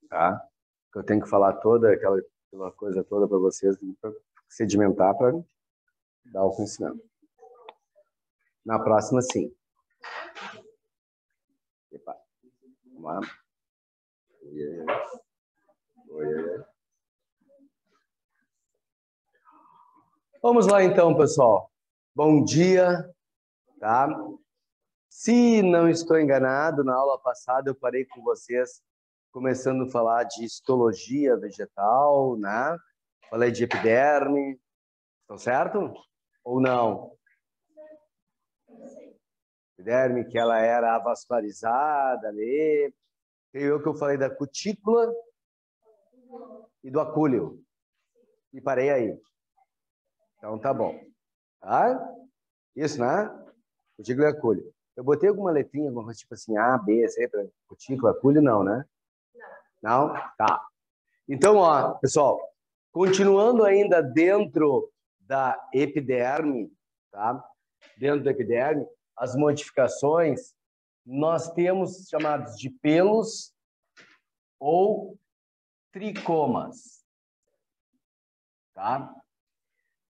Tá? Eu tenho que falar toda aquela coisa toda para vocês, para sedimentar, para dar o conhecimento. Na próxima, sim. Epa. Vamos lá. Oi. Vamos lá, então, pessoal. Bom dia, tá? Se não estou enganado, na aula passada eu parei com vocês começando a falar de histologia vegetal, né? Falei de epiderme, estão certo? Ou não? Epiderme, que ela era avascularizada ali. Creio eu que eu falei da cutícula e do acúleo. E parei aí. Então tá bom. Tá? Isso, né? Cutícula e acúleo. Eu botei alguma letrinha, alguma coisa tipo assim, A, B, C, para cutícula, acúleo, não, né? Não? Tá. Então, ó, pessoal, continuando ainda dentro da epiderme, tá? Dentro da epiderme, as modificações, nós temos chamados de pelos ou tricomas, tá?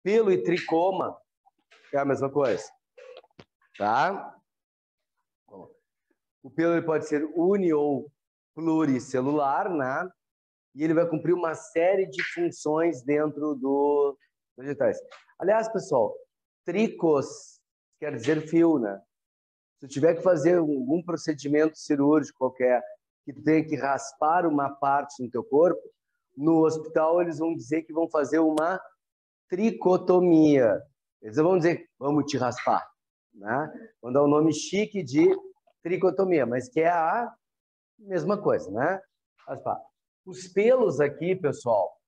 Pelo e tricoma é a mesma coisa, tá? O pelo ele pode ser uni ou pluricelular, né? E ele vai cumprir uma série de funções dentro dos vegetais. Aliás, pessoal, tricos quer dizer fio, né? Se tu tiver que fazer algum procedimento cirúrgico qualquer, que tu tenha que raspar uma parte no teu corpo, no hospital eles vão dizer que vão fazer uma tricotomia. Eles vão dizer, vamos te raspar, né? Vão dar um nome chique de tricotomia, mas que é a mesma coisa, né? Raspar. Os pelos aqui, pessoal,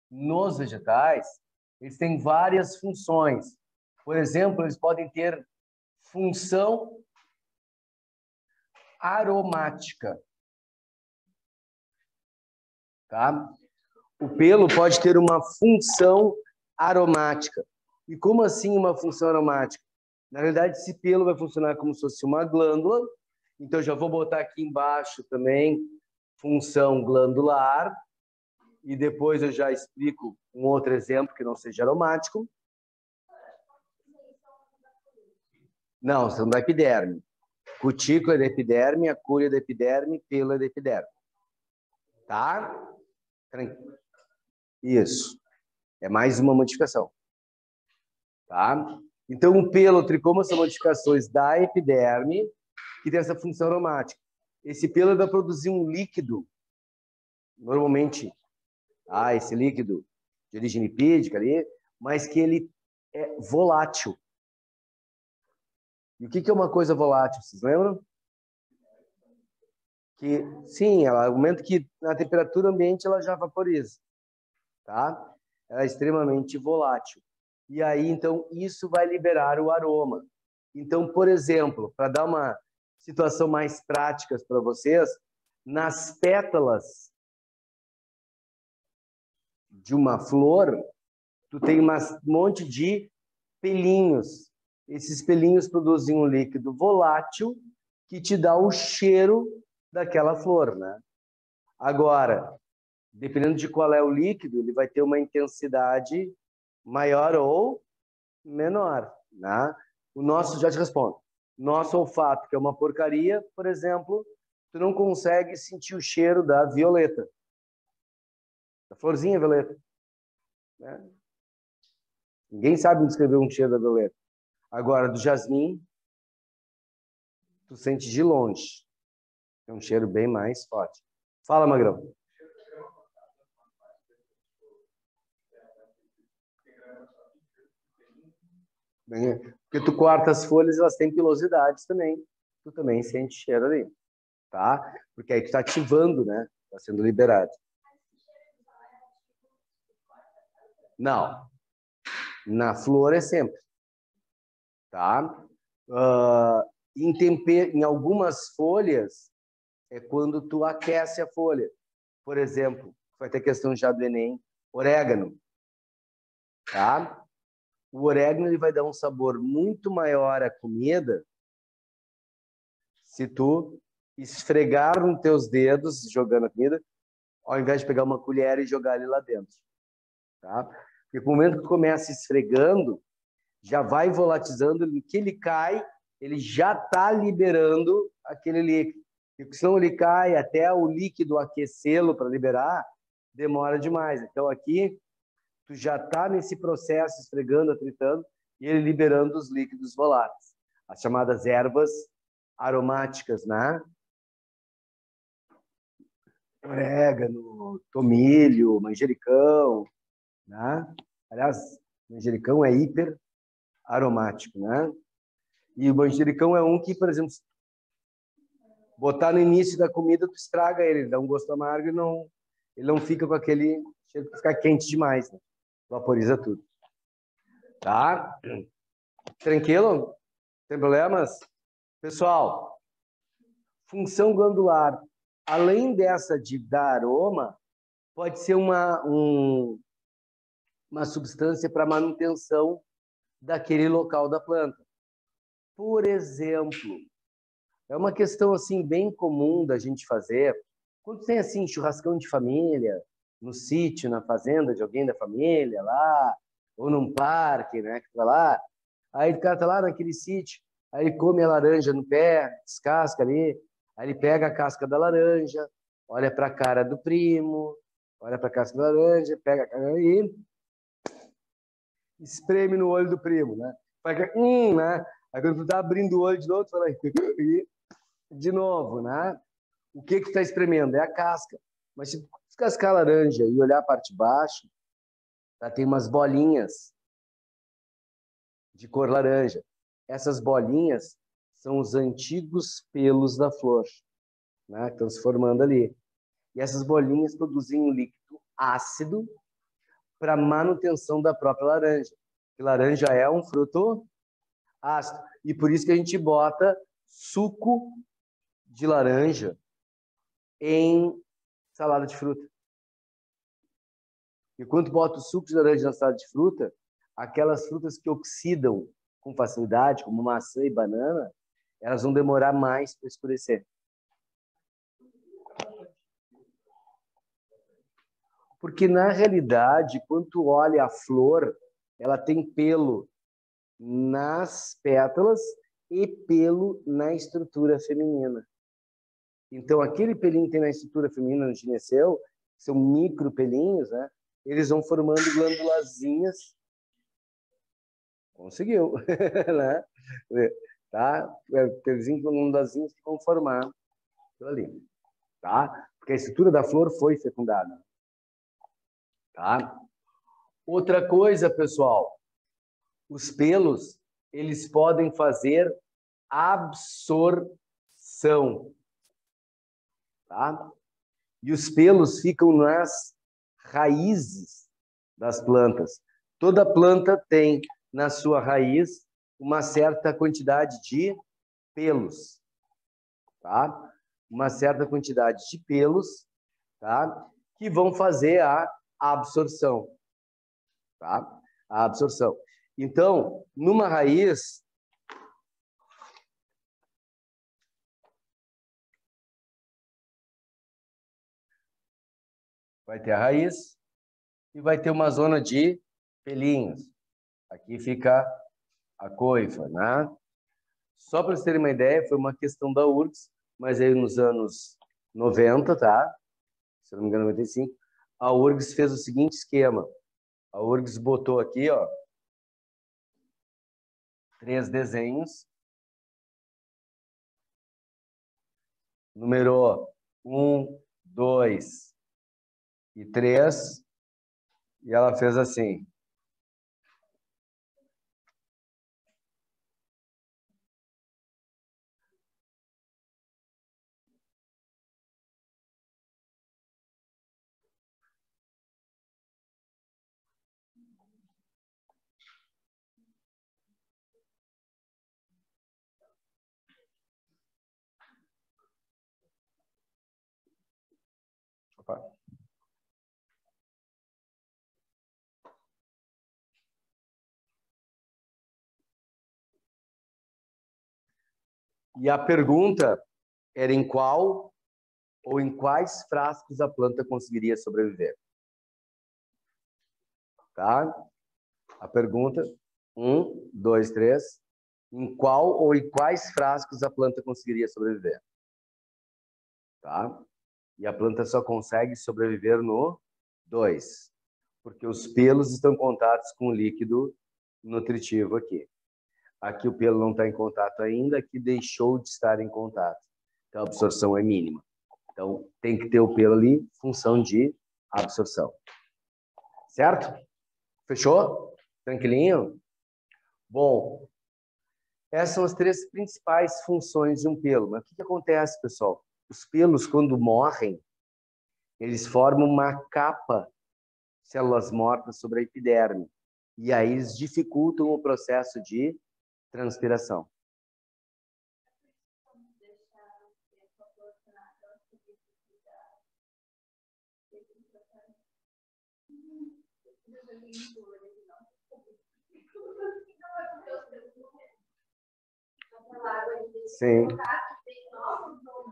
nos vegetais, eles têm várias funções. Por exemplo, eles podem ter função aromática. Tá? O pelo pode ter uma função aromática. E como assim uma função aromática? Na realidade, esse pelo vai funcionar como se fosse uma glândula. Então, eu já vou botar aqui embaixo também função glandular. E depois eu já explico um outro exemplo que não seja aromático. Não, são da epiderme. Cutícula é da epiderme, a cúria é da epiderme, pelo é da epiderme. Tá? Isso. É mais uma modificação. Tá? Então, o pelo, o tricoma são modificações da epiderme que tem essa função aromática. Esse pelo vai produzir um líquido, normalmente, esse líquido de origem lipídica ali, mas que ele é volátil. E o que é uma coisa volátil? Vocês lembram? Que, sim, ela aumenta que na temperatura ambiente ela já vaporiza. Tá? Ela é extremamente volátil. E aí, então, isso vai liberar o aroma. Então, por exemplo, para dar uma situação mais prática para vocês, nas pétalas de uma flor, tu tem um monte de pelinhos. Esses pelinhos produzem um líquido volátil que te dá o cheiro daquela flor, né? Agora, dependendo de qual é o líquido, ele vai ter uma intensidade maior ou menor, né? O nosso, já te respondo, nosso olfato, que é uma porcaria, por exemplo, tu não consegue sentir o cheiro da violeta, da florzinha violeta, né? Ninguém sabe descrever um cheiro da violeta. Agora, do jasmim, tu sente de longe. É um cheiro bem mais forte. Fala, Magrão. Porque tu corta as folhas, elas têm pilosidades também. Tu também sente cheiro ali, tá? Porque aí tu tá ativando, né? Tá sendo liberado. Não. Na flor é sempre. Tá? Em algumas folhas, é quando tu aquece a folha. Por exemplo, vai ter questão já do Enem, orégano. tá? O orégano ele vai dar um sabor muito maior à comida se tu esfregar nos teus dedos jogando a comida, ao invés de pegar uma colher e jogar ele lá dentro, tá? Porque no momento que tu começa esfregando, já vai volatizando, no que ele cai, ele já está liberando aquele líquido. Porque senão ele cai até o líquido aquecê-lo para liberar, demora demais. Então aqui tu já está nesse processo esfregando, atritando e ele liberando os líquidos voláteis, as chamadas ervas aromáticas, né? Orégano, tomilho, manjericão, né? Aliás, manjericão é hiper aromático, né? E o manjericão é um que, por exemplo, botar no início da comida, tu estraga ele dá um gosto amargo e ele não fica com aquele cheiro de ficar quente demais, né? Vaporiza tudo. Tá? Tranquilo? Tem problemas? Pessoal, função glandular, além dessa de dar aroma, pode ser uma substância para manutenção daquele local da planta. Por exemplo, é uma questão assim bem comum da gente fazer. Quando tem assim churrascão de família, no sítio, na fazenda de alguém da família lá, ou num parque, né, que tá lá, aí o cara tá lá naquele sítio, aí ele come a laranja no pé, descasca ali, aí ele pega a casca da laranja, olha para a cara do primo, olha para a casca da laranja, pega a cara e espreme no olho do primo, né? Faz né? Aí quando tu tá abrindo o olho de novo, tu fala de novo, né? O que que tu tá espremendo? É a casca. Mas se descascar a laranja e olhar a parte de baixo, tá, tem umas bolinhas de cor laranja. Essas bolinhas são os antigos pelos da flor, né? Que estão se formando ali. E essas bolinhas produzem um líquido ácido para manutenção da própria laranja. Que laranja é um fruto ácido. E por isso que a gente bota suco de laranja em salada de fruta. E quando bota o suco de laranja na salada de fruta, aquelas frutas que oxidam com facilidade, como maçã e banana, elas vão demorar mais para escurecer. Porque, na realidade, quando tu olha a flor, ela tem pelo nas pétalas e pelo na estrutura feminina. Então, aquele pelinho que tem na estrutura feminina no gineceu, que são micro pelinhos, né? Eles vão formando glândulazinhas. Conseguiu, né? Tá? Pelinhos, glândulazinhas que vão formar aquilo ali, tá? Porque a estrutura da flor foi fecundada, tá? Outra coisa, pessoal, os pelos, eles podem fazer absorção, tá? E os pelos ficam nas raízes das plantas. Toda planta tem na sua raiz uma certa quantidade de pelos, tá? Uma certa quantidade de pelos, tá? Que vão fazer a absorção, tá? A absorção. Então, numa raiz, vai ter a raiz e vai ter uma zona de pelinhos. Aqui fica a coifa, né? Só para vocês terem uma ideia, foi uma questão da URGS, mas aí nos anos 90, tá? Se não me engano, 95, a URGS fez o seguinte esquema. A URGS botou aqui, ó, 3 desenhos. Numerou 1, 2 e 3. E ela fez assim. Opa. E a pergunta era em qual ou em quais frascos a planta conseguiria sobreviver. Tá? A pergunta, 1, 2, 3. Em qual ou em quais frascos a planta conseguiria sobreviver? Tá? E a planta só consegue sobreviver no 2, porque os pelos estão em contato com o líquido nutritivo aqui. Aqui o pelo não está em contato ainda, aqui deixou de estar em contato. Então a absorção é mínima. Então tem que ter o pelo ali, função de absorção. Certo? Fechou? Tranquilinho? Bom, essas são as 3 principais funções de um pelo. Mas o que acontece, pessoal? Os pelos, quando morrem, eles formam uma capa, células mortas, sobre a epiderme. E aí eles dificultam o processo de transpiração. Sim.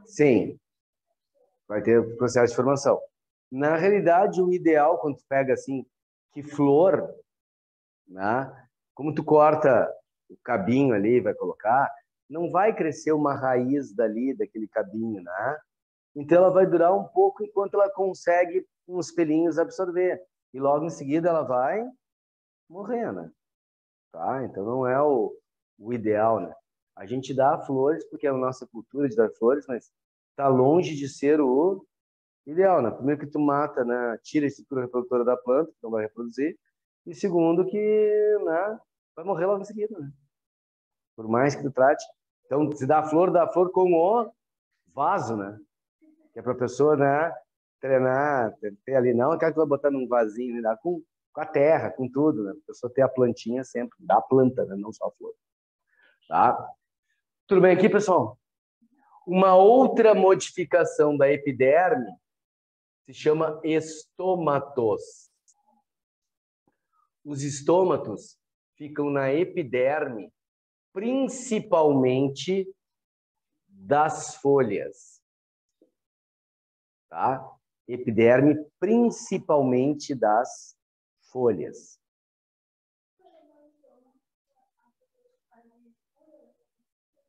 Sim. Vai ter processo de formação. Na realidade, o ideal, quando tu pega assim, que flor, né? Como tu corta o cabinho ali, vai colocar, não vai crescer uma raiz dali, daquele cabinho, né? Então ela vai durar um pouco enquanto ela consegue uns pelinhos absorver. E logo em seguida ela vai morrer, né? Tá? Então não é o ideal, né? A gente dá flores porque é a nossa cultura de dar flores, mas tá longe de ser o ideal, né? Primeiro que tu mata, né? Tira a estrutura reprodutora da planta, que não vai reproduzir. E segundo que, né? Vai morrer logo em seguida, né? Por mais que tu trate. Então, se dá flor com o vaso, né? Que é pra pessoa, né? Treinar, ter ali. Não aquela que vai botar num vasinho, né? Dá com a terra, com tudo, né? A pessoa ter a plantinha sempre, dá a planta, né? Não só a flor. Tá? Tudo bem aqui, pessoal? Uma outra modificação da epiderme se chama estomatos. Os estômatos ficam na epiderme, principalmente das folhas. Tá? Epiderme, principalmente das folhas.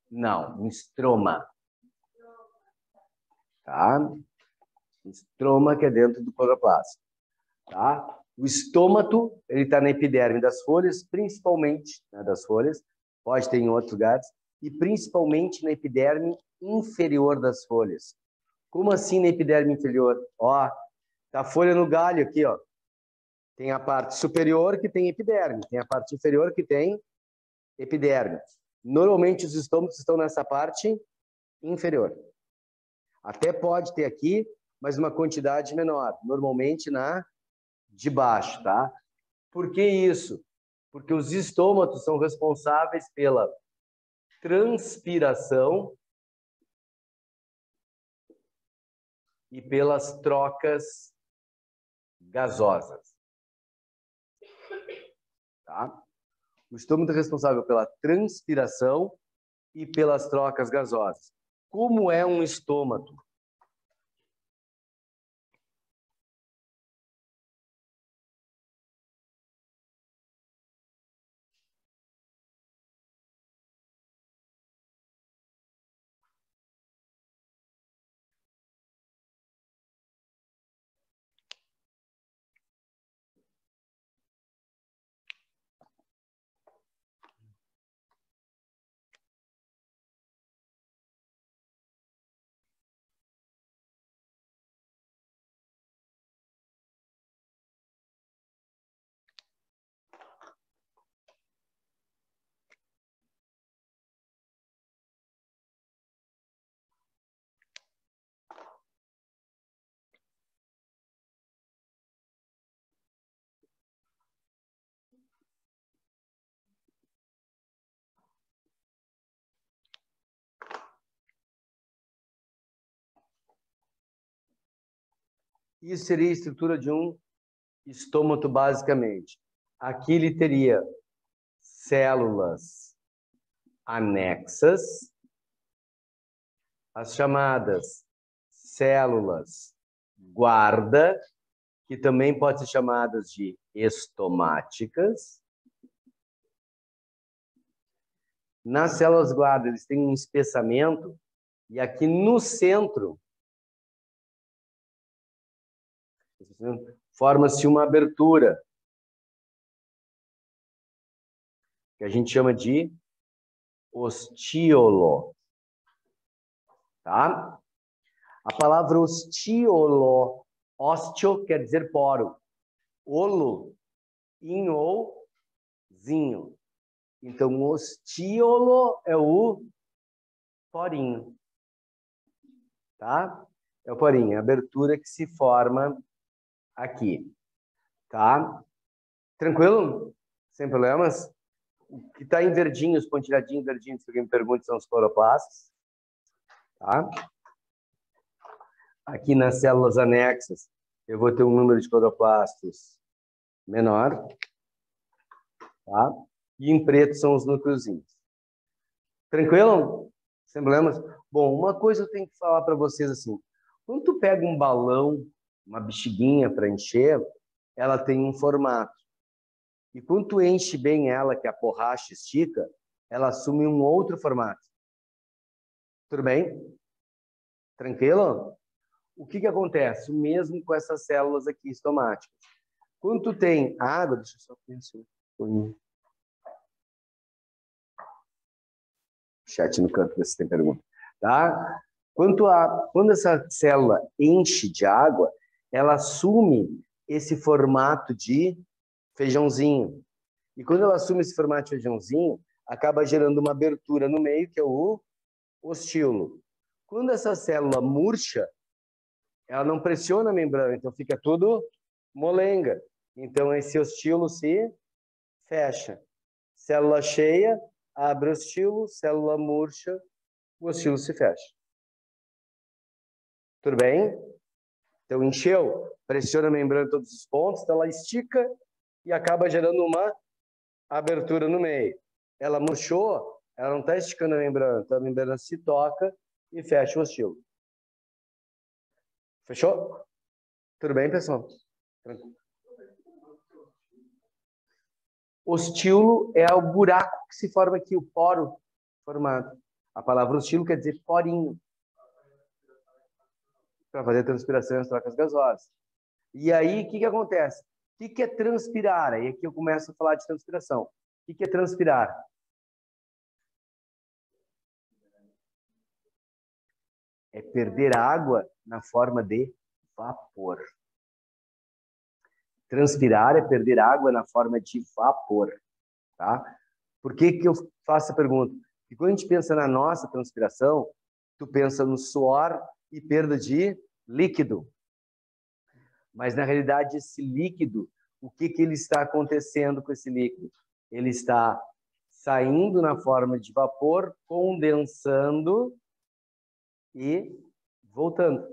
Não, um estroma. Tá? Estroma que é dentro do cloroplasto. Tá? O estômato, ele está na epiderme das folhas, principalmente, né, das folhas, pode ter em outros lugares, e principalmente na epiderme inferior das folhas. Como assim na epiderme inferior? Ó, tá a folha no galho aqui, ó. Tem a parte superior que tem epiderme, tem a parte inferior que tem epiderme. Normalmente os estômatos estão nessa parte inferior. Até pode ter aqui, mas uma quantidade menor. Normalmente na de baixo, tá? Por que isso? Porque os estômatos são responsáveis pela transpiração e pelas trocas gasosas. Tá? O estômago é responsável pela transpiração e pelas trocas gasosas. Como é um estômago? Isso seria a estrutura de um estômago, basicamente. Aqui ele teria células anexas as chamadas células guarda, que também podem ser chamadas de estomáticas. Nas células guarda, eles têm um espessamento, e aqui no centro forma-se uma abertura, que a gente chama de ostiolo. Tá? A palavra ostiolo, ósteo quer dizer poro. Olo, inhozinho. Então, ostiolo é o porinho. Tá? É o porinho, a abertura que se forma aqui. Tá? Tranquilo? Sem problemas? O que está em verdinho, os pontilhadinhos verdinhos, se alguém me pergunta, são os cloroplastos. Tá? Aqui nas células anexas, eu vou ter um número de cloroplastos menor. Tá? E em preto são os núcleozinhos. Tranquilo? Sem problemas? Bom, uma coisa eu tenho que falar para vocês assim. Quando tu pega um balão, uma bexiguinha para encher, ela tem um formato. E quando tu enche bem ela, que a borracha estica, ela assume um outro formato. Tudo bem? Tranquilo? O que acontece? O mesmo com essas células aqui estomáticas. Quando tu tem água, deixa eu só pensar um pouquinho. Chat no canto, ver se tem pergunta. Tá? Quando essa célula enche de água, ela assume esse formato de feijãozinho. E quando ela assume esse formato de feijãozinho, acaba gerando uma abertura no meio, que é o ostíolo. Quando essa célula murcha, ela não pressiona a membrana, então fica tudo molenga. Então esse ostíolo se fecha. Célula cheia, abre o ostíolo, célula murcha, o ostíolo se fecha. Tudo bem? Então encheu, pressiona a membrana em todos os pontos, então ela estica e acaba gerando uma abertura no meio. Ela murchou, ela não está esticando a membrana, então a membrana se toca e fecha o ostíolo. Fechou? Tudo bem, pessoal? Tranquilo. Ostíolo é o buraco que se forma aqui, o poro formado. A palavra ostíolo quer dizer porinho. Para fazer transpiração e as trocas gasosas. E aí, o que acontece? O que é transpirar? Aí aqui eu começo a falar de transpiração. O que é transpirar? É perder água na forma de vapor. Transpirar é perder água na forma de vapor. Tá? Por que eu faço a pergunta? Porque quando a gente pensa na nossa transpiração, tu pensa no suor e perda de líquido. Mas, na realidade, esse líquido, o que ele está acontecendo com esse líquido? Ele está saindo na forma de vapor, condensando e voltando.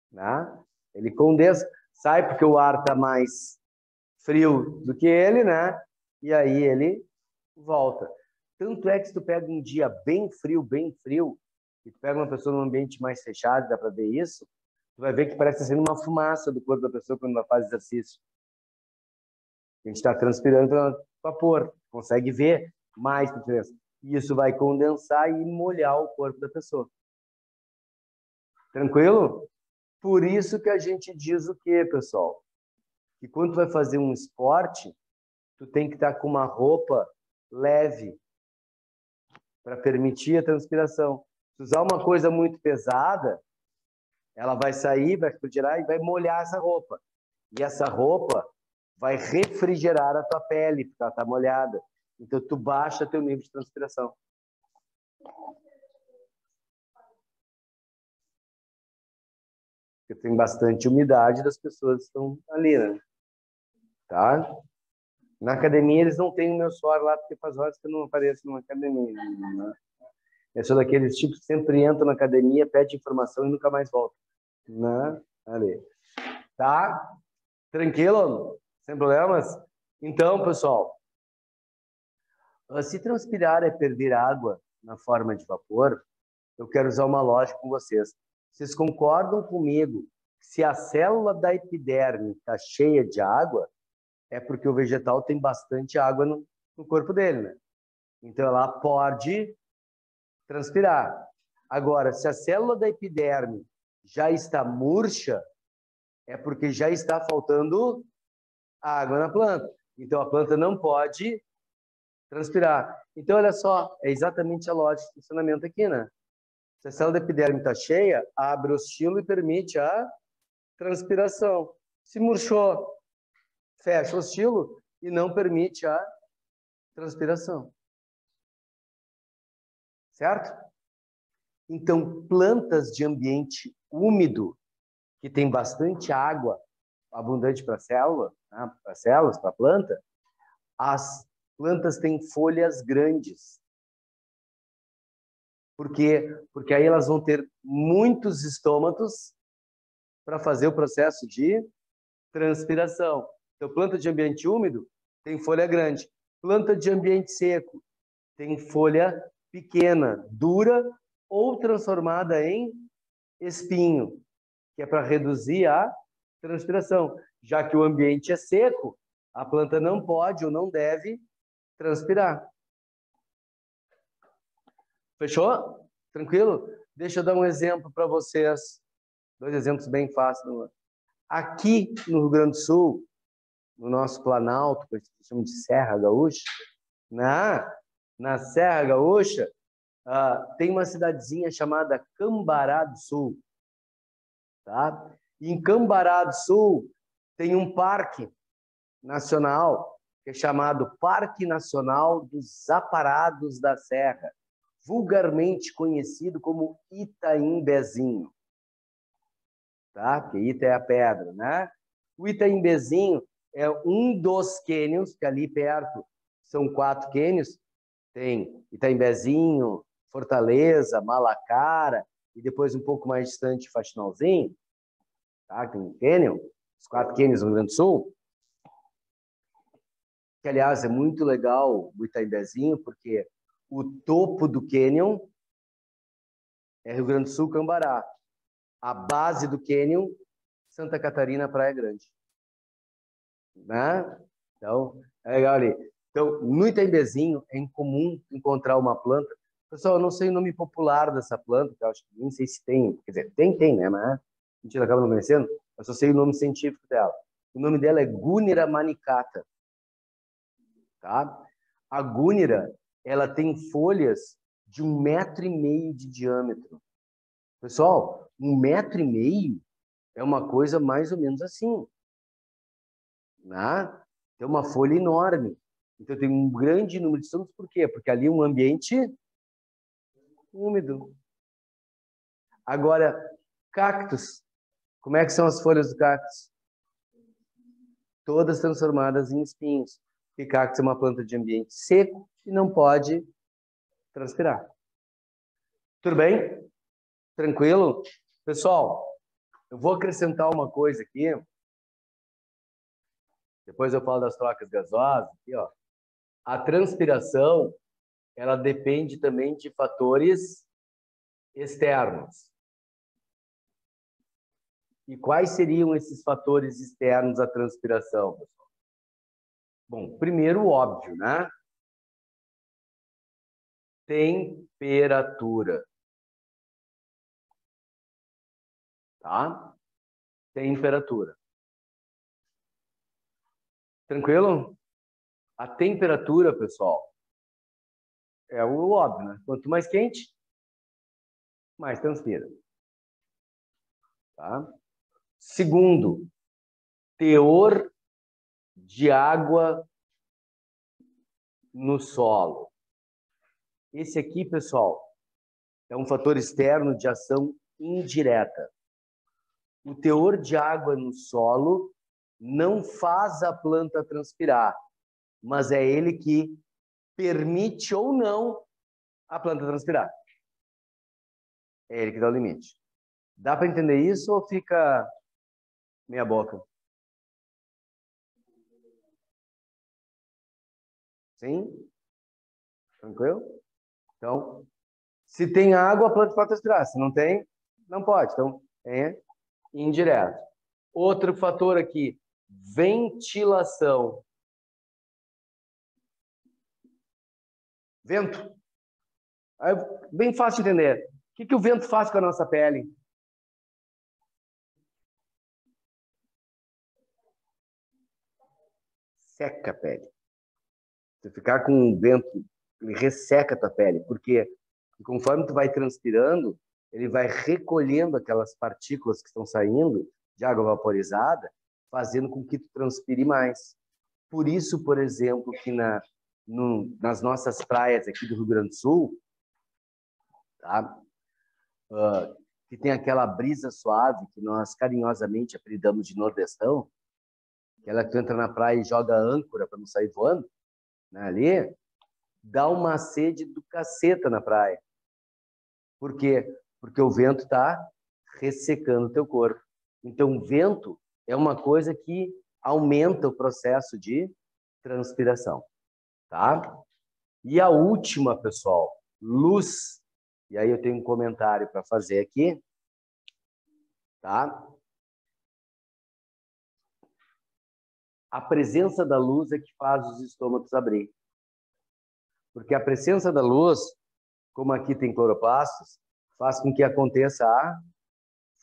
Né? Ele condensa, sai porque o ar está mais frio do que ele, né? E aí ele volta. Tanto é que se tu pega um dia bem frio, e tu pega uma pessoa num ambiente mais fechado, dá para ver isso, tu vai ver que parece sendo uma fumaça do corpo da pessoa quando ela faz exercício. A gente está transpirando pelo vapor, consegue ver mais diferença. E isso vai condensar e molhar o corpo da pessoa. Tranquilo? Por isso que a gente diz o quê, pessoal? Que quando tu vai fazer um esporte, tu tem que estar com uma roupa leve para permitir a transpiração. Se usar uma coisa muito pesada, ela vai sair, vai refrigerar e vai molhar essa roupa. E essa roupa vai refrigerar a tua pele, porque ela está molhada. Então, tu baixa teu nível de transpiração. Porque tem bastante umidade das pessoas que estão ali, né? Tá? Na academia, eles não têm o meu suor lá, porque faz horas que eu não apareço numa academia. Né? Eu sou daqueles tipos que sempre entram na academia, pede informação e nunca mais volta. Né? Ali. Tá? Tranquilo? Sem problemas? Então, pessoal, se transpirar é perder água na forma de vapor, eu quero usar uma lógica com vocês. Vocês concordam comigo? Se a célula da epiderme está cheia de água, é porque o vegetal tem bastante água no corpo dele, né? Então, ela pode transpirar. Agora, se a célula da epiderme já está murcha, é porque já está faltando água na planta. Então, a planta não pode transpirar. Então, olha só, é exatamente a lógica de funcionamento aqui, né? Se a célula da epiderme está cheia, abre o estilo e permite a transpiração. Se murchou, fecha o estilo e não permite a transpiração. Certo? Então, plantas de ambiente úmido, que tem bastante água abundante para a célula, né? Para as células, para a planta, as plantas têm folhas grandes. Por quê? Porque aí elas vão ter muitos estômatos para fazer o processo de transpiração. Então, planta de ambiente úmido tem folha grande. Planta de ambiente seco tem folha pequena, dura ou transformada em espinho, que é para reduzir a transpiração. Já que o ambiente é seco, a planta não pode ou não deve transpirar. Fechou? Tranquilo? Deixa eu dar um exemplo para vocês. 2 exemplos bem fáceis. Aqui no Rio Grande do Sul, no nosso Planalto, que a gente chama de Serra Gaúcha, na Serra Gaúcha, tem uma cidadezinha chamada Cambará do Sul. Tá? E em Cambará do Sul tem um parque nacional que é chamado Parque Nacional dos Aparados da Serra, vulgarmente conhecido como Itaimbezinho. Tá? Porque Ita é a pedra, né? O Itaimbezinho é um dos cânions, que ali perto são 4 cânions, tem Itaimbezinho, Fortaleza, Malacara, e depois um pouco mais distante, Faxinalzinho, tá? Tem um cânion, os 4 cânions no Rio Grande do Sul, que, aliás, é muito legal o Itaimbezinho, porque o topo do cânion é Rio Grande do Sul, Cambará. A base do cânion, Santa Catarina, Praia Grande. Né? Então, é legal ali. Então, no Itaimbezinho, é incomum encontrar uma planta. Pessoal, eu não sei o nome popular dessa planta, que eu acho que nem sei se tem. Quer dizer, tem, né? Mas a gente acaba não conhecendo. Eu só sei o nome científico dela. O nome dela é Gúnera manicata. Tá? A gúnera, ela tem folhas de 1,5 m de diâmetro. Pessoal, 1,5 m é uma coisa mais ou menos assim. Né? Tem uma folha enorme. Então tem um grande número de estômagos. Por quê? Porque ali é um ambiente úmido. Agora, cactos. Como é que são as folhas do cactus? Todas transformadas em espinhos. Porque cactus é uma planta de ambiente seco e não pode transpirar. Tudo bem? Tranquilo? Pessoal, eu vou acrescentar uma coisa aqui. Depois eu falo das trocas gasosas. Aqui, ó. A transpiração, ela depende também de fatores externos. E quais seriam esses fatores externos à transpiração, pessoal? Bom, primeiro, óbvio, né? Temperatura. Tá? Temperatura. Tranquilo? A temperatura, pessoal, é o óbvio, né? Quanto mais quente, mais transpira. Tá? Segundo, teor de água no solo. Esse aqui, pessoal, é um fator externo de ação indireta. O teor de água no solo não faz a planta transpirar, mas é ele que permite ou não a planta transpirar. É ele que dá o limite. Dá para entender isso ou fica meia boca? Sim? Tranquilo? Então, Se tem água, a planta pode transpirar. Se não tem, não pode. Então, é indireto. Outro fator aqui, ventilação. Vento. Aí, bem fácil de entender. O que o vento faz com a nossa pele? Seca a pele. Se ficar com o vento, ele resseca a tua pele. Por quê? Porque conforme tu vai transpirando, ele vai recolhendo aquelas partículas que estão saindo de água vaporizada, fazendo com que tu transpire mais. Por isso, por exemplo, que nas nossas praias aqui do Rio Grande do Sul, tá? Que tem aquela brisa suave que nós carinhosamente apelidamos de nordestão, aquela que tu entra na praia e joga âncora para não sair voando, né, ali, dá uma sede do caceta na praia. Por quê? Porque o vento está ressecando o teu corpo. Então, o vento é uma coisa que aumenta o processo de transpiração, tá? E a última, pessoal, luz. E aí eu tenho um comentário para fazer aqui, tá? A presença da luz é que faz os estômagos abrir. Porque a presença da luz, como aqui tem cloroplastos, faz com que aconteça a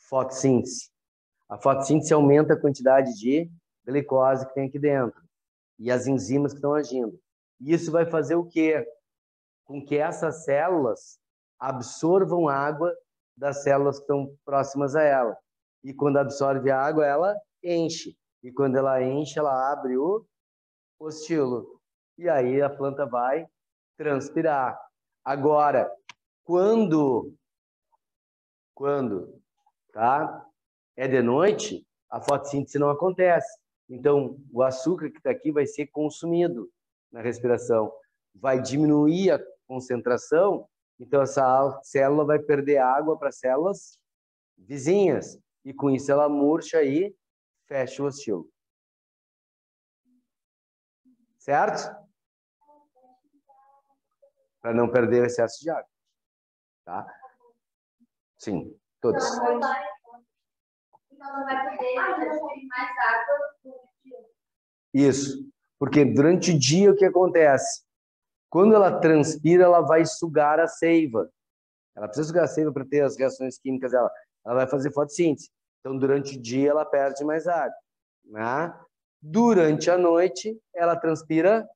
fotossíntese. A fotossíntese aumenta a quantidade de glicose que tem aqui dentro e as enzimas que estão agindo. E isso vai fazer o quê? Com que essas células absorvam água das células que estão próximas a ela. E quando absorve a água, ela enche. E quando ela enche, ela abre o ostilo. E aí a planta vai transpirar. Agora, quando, tá? É de noite, a fotossíntese não acontece. Então, o açúcar que está aqui vai ser consumido na respiração. Vai diminuir a concentração, então essa célula vai perder água para células vizinhas. E com isso ela murcha e fecha o ostilo. Certo? Para não perder o excesso de água. Tá? Sim, todos. Então não vai poder transferir mais água durante o dia. Isso. Porque durante o dia o que acontece? Quando ela transpira, ela vai sugar a seiva. Ela precisa sugar a seiva para ter as reações químicas dela. Ela vai fazer fotossíntese. Então, durante o dia, ela perde mais água. Né? Durante a noite, ela transpira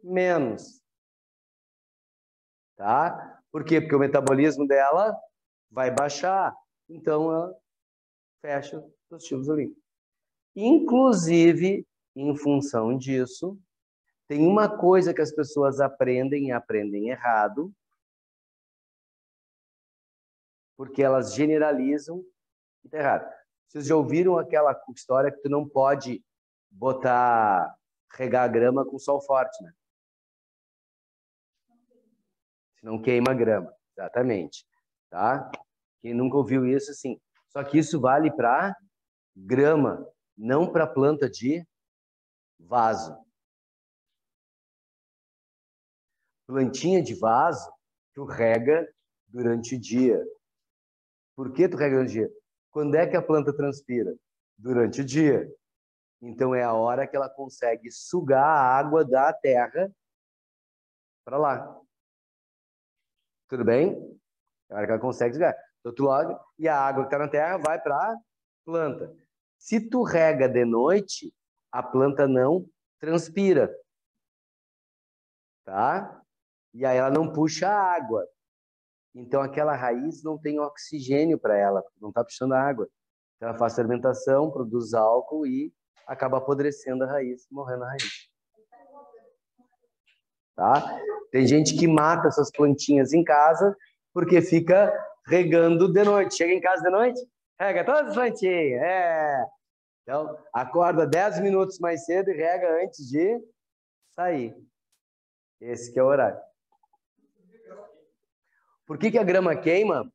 menos. Tá? Por quê? Porque o metabolismo dela vai baixar. Então, ela fecha os tios ali. Inclusive, em função disso, tem uma coisa que as pessoas aprendem e aprendem errado, porque elas generalizam e tá errado. Vocês já ouviram aquela história que tu não pode regar a grama com sol forte, né? Senão queima a grama. Exatamente. Tá? Quem nunca ouviu isso, sim. Só que isso vale para grama, não para planta de vaso. Plantinha de vaso, tu rega durante o dia. Por que tu rega durante o dia? Quando é que a planta transpira? Durante o dia. Então é a hora que ela consegue sugar a água da terra para lá. Tudo bem? É a hora que ela consegue sugar. Então tu logo, e a água que está na terra vai para a planta. Se tu rega de noite, a planta não transpira. Tá? E aí ela não puxa a água. Então aquela raiz não tem oxigênio para ela, não está puxando a água. Então ela faz fermentação, produz álcool e acaba apodrecendo a raiz, morrendo a raiz. Tá? Tem gente que mata essas plantinhas em casa porque fica regando de noite. Chega em casa de noite, rega todas as plantinhas. Então, acorda 10 minutos mais cedo e rega antes de sair. Esse que é o horário. Por que a grama queima?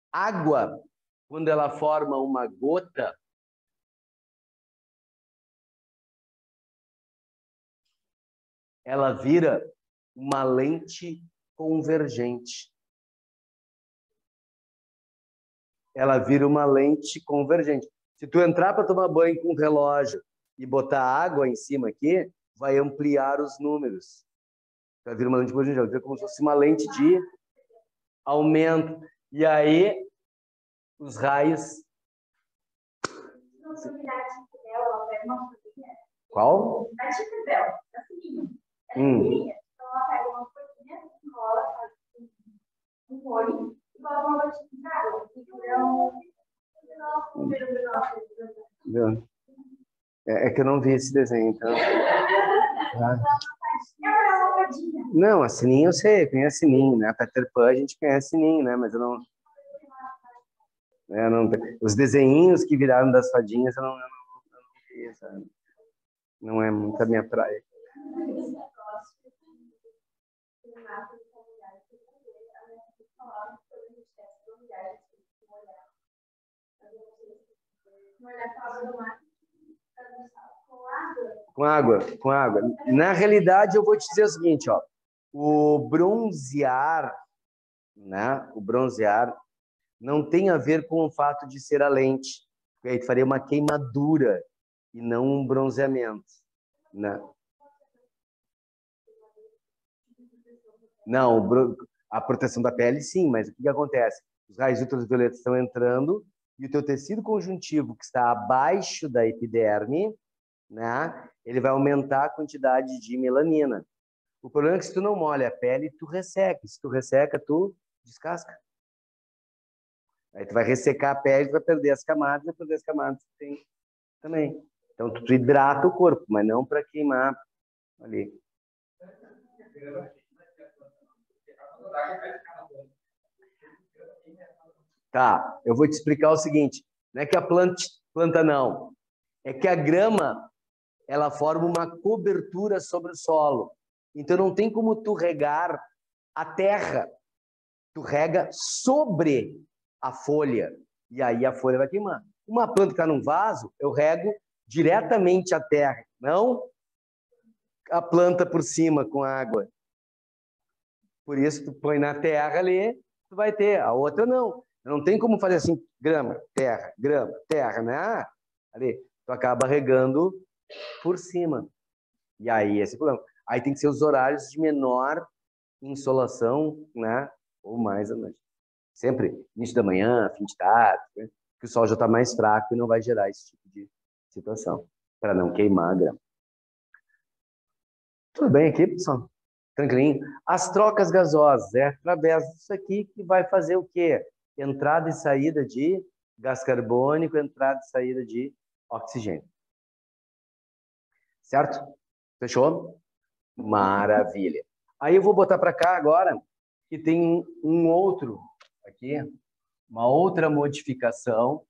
Água, quando ela forma uma gota, ela vira uma lente convergente. Ela vira uma lente convergente. Se tu entrar para tomar banho com um relógio e botar água em cima aqui, vai ampliar os números. Vai virar uma lente convergente. Vai virar como se fosse uma lente de aumento. E aí, os raios... Qual? A Tinkerbell, a fininha. Ela é fininha. Então ela pega uma folhinha, enrola, faz um cone e coloca uma gotinha de água. É que eu não vi esse desenho, então. Não, a Sininho eu sei, conhece Sininho, né? A Peter Pan a gente conhece Sininho, né? Mas eu não... Os desenhinhos que viraram das fadinhas eu não vi, sabe? Não é muito a minha praia. Com água. Na realidade, eu vou te dizer o seguinte, ó. O bronzear, né? O bronzear não tem a ver com o fato de ser a lente. Porque aí tu faria uma queimadura e não um bronzeamento, né? Não, a proteção da pele, sim, mas o que acontece? Os raios ultravioletas estão entrando e o teu tecido conjuntivo, que está abaixo da epiderme, né? Ele vai aumentar a quantidade de melanina. O problema é que se tu não molha a pele, tu resseca. Se tu resseca, tu descasca. Aí tu vai ressecar a pele, tu vai perder as camadas, vai perder as camadas que tem também. Então, tu hidrata o corpo, mas não para queimar ali. Tá, eu vou te explicar o seguinte. Não é que a planta não. É que a grama, ela forma uma cobertura sobre o solo. Então, não tem como tu regar a terra. Tu rega sobre a folha. E aí a folha vai queimar. Uma planta que está num vaso, eu rego diretamente a terra. Não a planta por cima com água. Por isso, tu põe na terra ali, tu vai ter. A outra não. Não tem como fazer assim, grama, terra, né? Ali, tu acaba regando por cima. E aí, esse é o problema. Aí tem que ser os horários de menor insolação, né? Ou mais à noite. Sempre início da manhã, fim de tarde, né? Que o sol já está mais fraco e não vai gerar esse tipo de situação. Para não queimar a grama. Tudo bem aqui, pessoal? Tranquilinho? As trocas gasosas, é através disso aqui que vai fazer o quê? Entrada e saída de gás carbônico, entrada e saída de oxigênio. Certo? Fechou? Maravilha. Aí eu vou botar para cá agora que tem um outro aqui, uma outra modificação.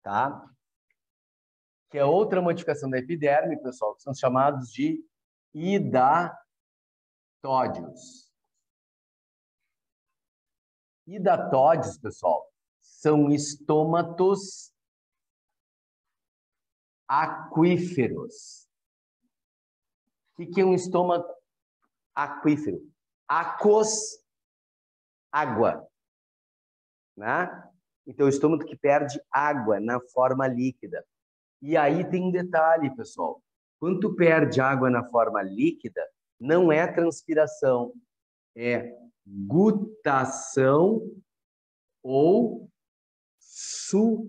Tá? Que é outra modificação da epiderme, pessoal, que são chamados de hidatódios. Hidatódios, pessoal, são estômatos aquíferos. O que é um estômago aquífero? Aquos, água. Né? Então, o estômago que perde água na forma líquida. E aí tem um detalhe, pessoal. Quando tu perde água na forma líquida, não é transpiração, é gutação ou sudação.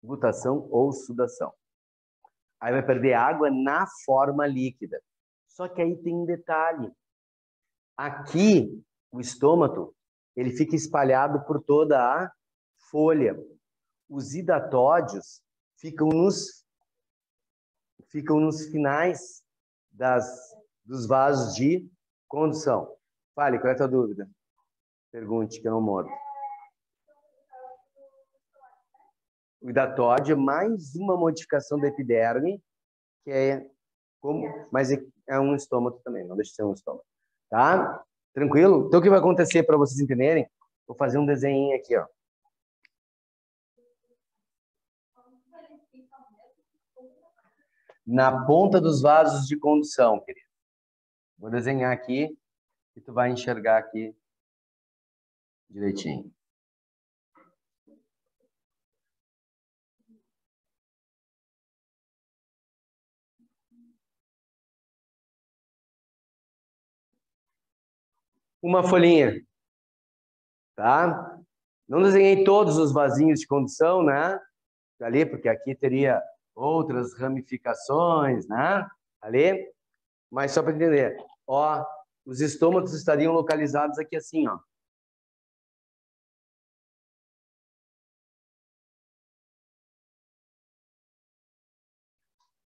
Gutação ou sudação. Aí vai perder água na forma líquida. Só que aí tem um detalhe. Aqui, o estômago, ele fica espalhado por toda a folha. Os hidatódios ficam nos finais dos vasos de condução. Fale, qual é a tua dúvida? Pergunte, que eu não mordo. O hidatódio é mais uma modificação da epiderme, que é como, mas é um estômago também, não deixa de ser um estômago. Tá? Tranquilo? Então, o que vai acontecer para vocês entenderem? Vou fazer um desenho aqui, ó. Na ponta dos vasos de condução, querido. Vou desenhar aqui e tu vai enxergar aqui direitinho. Uma folhinha, tá? Não desenhei todos os vasinhos de condução, né? Ali, porque aqui teria outras ramificações, né? Ali, mas só para entender. Ó, os estômagos estariam localizados aqui assim, ó.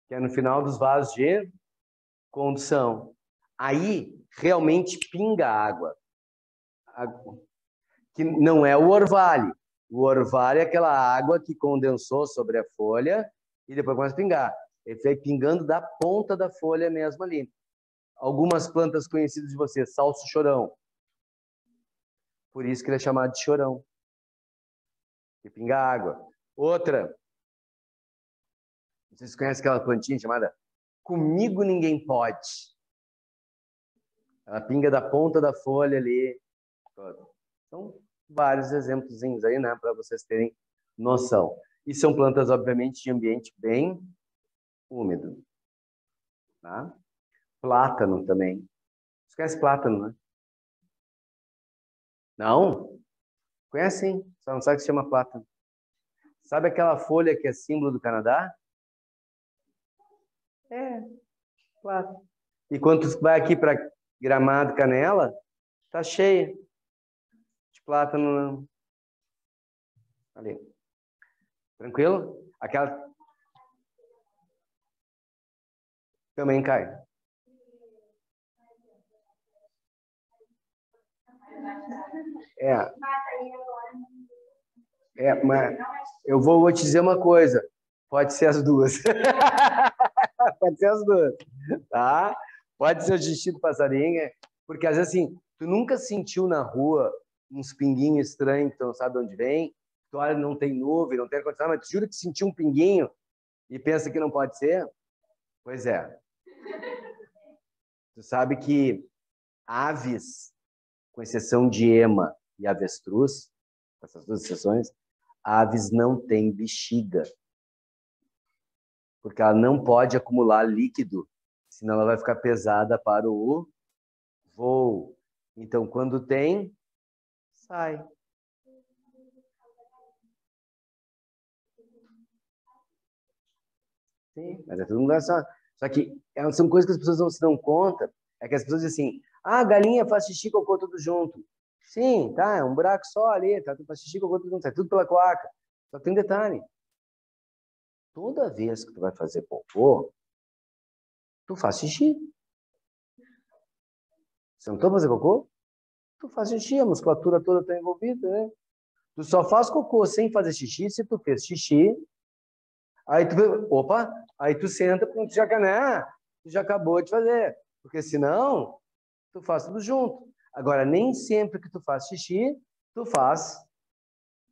Que é no final dos vasos de condução. Aí, realmente pinga água. Que não é o orvalho. O orvalho é aquela água que condensou sobre a folha e depois começa a pingar. Ele vai pingando da ponta da folha mesmo ali. Algumas plantas conhecidas de vocês, salso-chorão. Por isso que ele é chamado de chorão. Que pinga água. Outra. Vocês conhecem aquela plantinha chamada Comigo Ninguém Pode. Ela pinga da ponta da folha ali. São vários exemplos aí, né, para vocês terem noção. E são plantas, obviamente, de ambiente bem úmido. Tá? Plátano também. Você conhece plátano, né? Não? Conhece, sim. Só não sabe que se chama plátano. Sabe aquela folha que é símbolo do Canadá? É, plátano. E quando tu vai aqui para Gramado, Canela, tá cheia de plátano ali. Tranquilo? Aquela também cai. Mas eu vou te dizer uma coisa. Pode ser as duas. Pode ser as duas, tá? Pode ser o xixi do passarinho, porque às vezes assim, tu nunca sentiu na rua uns pinguinhos estranhos que tu não sabe de onde vem, tu olha, não tem nuvem, não tem ar-condicionado, mas tu jura que sentiu um pinguinho e pensa que não pode ser? Pois é. Tu sabe que aves, com exceção de ema e avestruz, essas duas exceções, aves não têm bexiga. Porque ela não pode acumular líquido, senão ela vai ficar pesada para o voo. Então, quando tem, sai. Sim, mas é tudo mundo só. Só que são coisas que as pessoas não se dão conta. É que as pessoas dizem assim, ah, galinha faz xixi e cocô tudo junto. Sim, tá, é um buraco só ali, tá, tu faz xixi e cocô tudo junto, sai tudo pela cloaca. Só tem um detalhe. Toda vez que tu vai fazer cocô, tu faz xixi. Você não tá fazer cocô? Tu faz xixi, a musculatura toda está envolvida, né? Tu só faz cocô sem fazer xixi se tu fez xixi. Aí tu, opa, aí tu senta, tu já, né? Tu já acabou de fazer. Porque senão, tu faz tudo junto. Agora, nem sempre que tu faz xixi, tu faz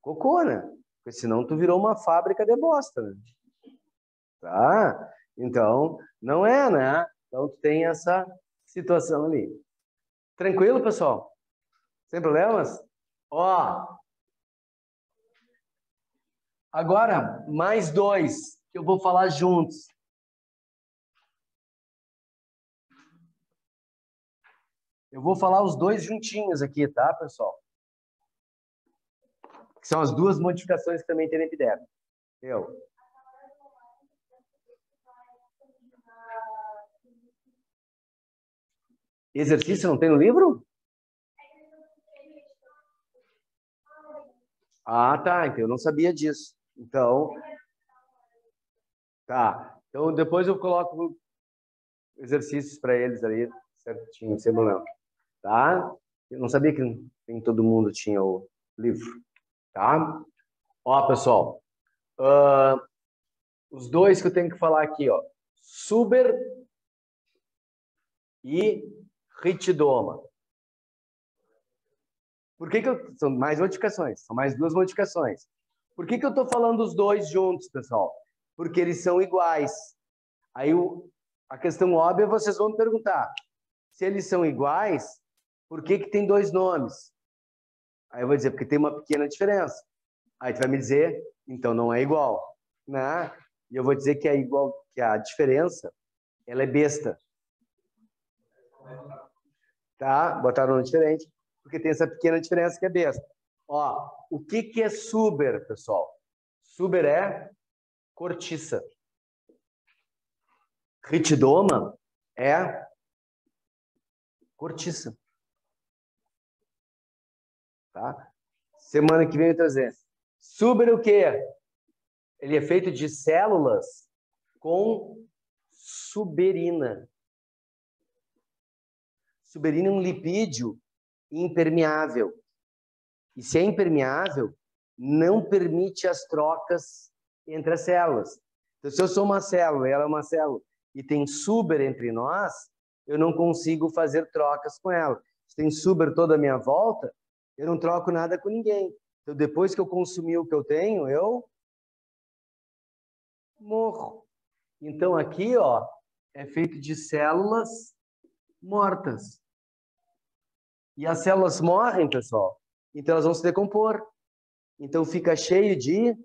cocô, né? Porque senão tu virou uma fábrica de bosta, né? Tá? Então, não é, né? Então, tu tem essa situação ali. Tranquilo, pessoal? Sem problemas? Ó, agora, mais dois que eu vou falar juntos. Eu vou falar os dois juntinhos aqui, tá, pessoal? Que são as duas modificações que também tem na epiderme. Eu. Exercício não tem no livro? Ah, tá. Então eu não sabia disso. Então, tá. Então depois eu coloco exercícios para eles ali, certinho, sem problema. Tá? Eu não sabia que nem todo mundo tinha o livro. Tá? Ó, pessoal. Os dois que eu tenho que falar aqui, ó. Suber e Ritidoma. Por que são mais modificações? São mais 2 modificações. Por que eu estou falando os dois juntos, pessoal? Porque eles são iguais. Aí a questão óbvia, vocês vão me perguntar. Se eles são iguais, por que tem 2 nomes? Aí eu vou dizer, porque tem uma pequena diferença. Aí tu vai me dizer, então não é igual, né? E eu vou dizer que é igual, que a diferença, ela é besta. Tá? Botaram um diferente, porque tem essa pequena diferença que é besta. Ó, o que é suber, pessoal? Suber é cortiça. Ritidoma é cortiça. Tá? Semana que vem eu trazer. Suber o quê? Ele é feito de células com suberina. Suberina é um lipídio impermeável. E se é impermeável, não permite as trocas entre as células. Então, se eu sou uma célula e ela é uma célula e tem suber entre nós, eu não consigo fazer trocas com ela. Se tem suber toda a minha volta, eu não troco nada com ninguém. Então, depois que eu consumir o que eu tenho, eu morro. Então, aqui, ó, é feito de células mortas. E as células morrem, pessoal. Então, elas vão se decompor. Então, fica cheio de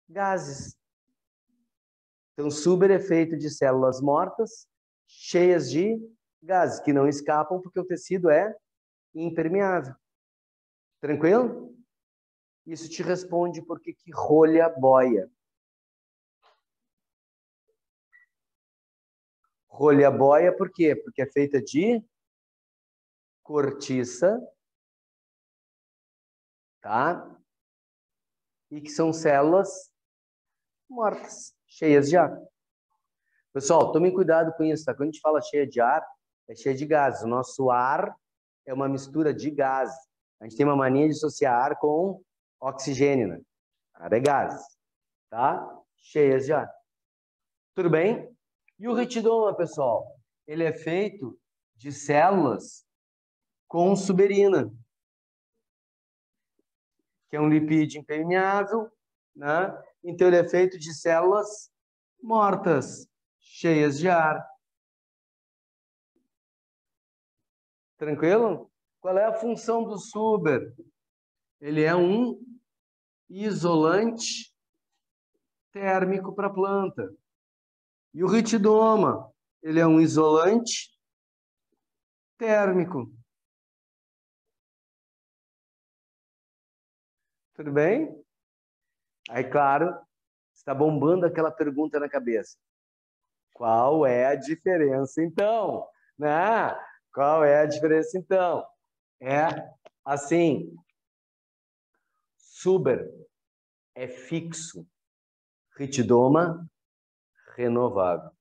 gases. Então, suber é feito de células mortas, cheias de gases, que não escapam porque o tecido é impermeável. Tranquilo? Isso te responde por que rolha boia. Rolha boia por quê? Porque é feita de cortiça, tá? E que são células mortas, cheias de ar. Pessoal, tomem cuidado com isso, tá? Quando a gente fala cheia de ar, é cheia de gases. O nosso ar é uma mistura de gases. A gente tem uma mania de associar ar com oxigênio, né? Ar é gases, tá? Cheias de ar. Tudo bem? E o retidoma, pessoal? Ele é feito de células com suberina, que é um lipídio impermeável, né? Então, ele é feito de células mortas, cheias de ar. Tranquilo? Qual é a função do suber? Ele é um isolante térmico para a planta. E o ritidoma? Ele é um isolante térmico. Tudo bem? Aí, claro, está bombando aquela pergunta na cabeça. Qual é a diferença, então? Né? Qual é a diferença, então? É assim, suber é fixo, ritidoma renovável.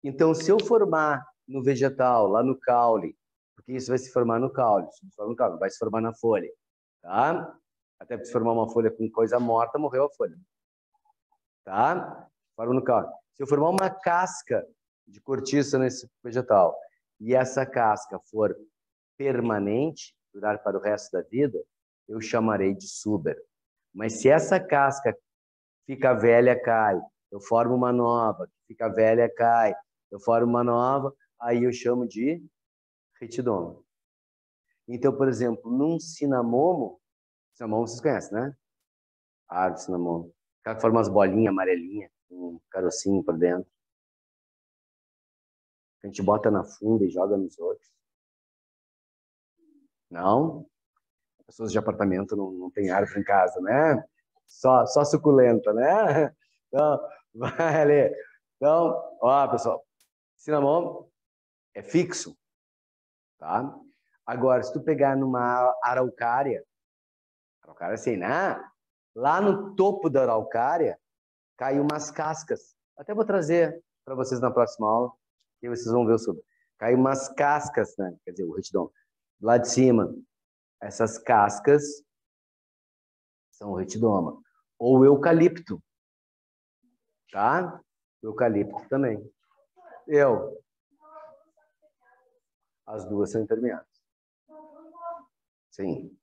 Então, se eu formar no vegetal, lá no caule, porque isso vai se formar no caule, não vai se formar na folha, tá? Até para se formar uma folha com coisa morta, morreu a folha, tá? Forma no caule. Se eu formar uma casca de cortiça nesse vegetal e essa casca for permanente, durar para o resto da vida, eu chamarei de suber. Mas se essa casca fica velha, cai, eu formo uma nova, fica velha, cai, eu formo uma nova, aí eu chamo de retidoma. Então, por exemplo, num cinamomo vocês conhecem, né? A árvore de cinamomo. Aquela que forma umas bolinhas amarelinhas, com um carocinho por dentro. A gente bota na funda e joga nos outros. Não? Pessoas de apartamento não tem árvore em casa, né? Só suculenta, né? Então, vai ali. Então, ó, pessoal, cinamomo é fixo, tá? Agora, se tu pegar numa araucária assim, né? Lá no topo da araucária, cai umas cascas. Até vou trazer para vocês na próxima aula, que vocês vão ver sobre. Cai umas cascas, né? Quer dizer, o retidão. Lá de cima, essas cascas são o retidoma. Ou eucalipto, tá? Eucalipto também. Eu. As duas são impermeáveis. Sim.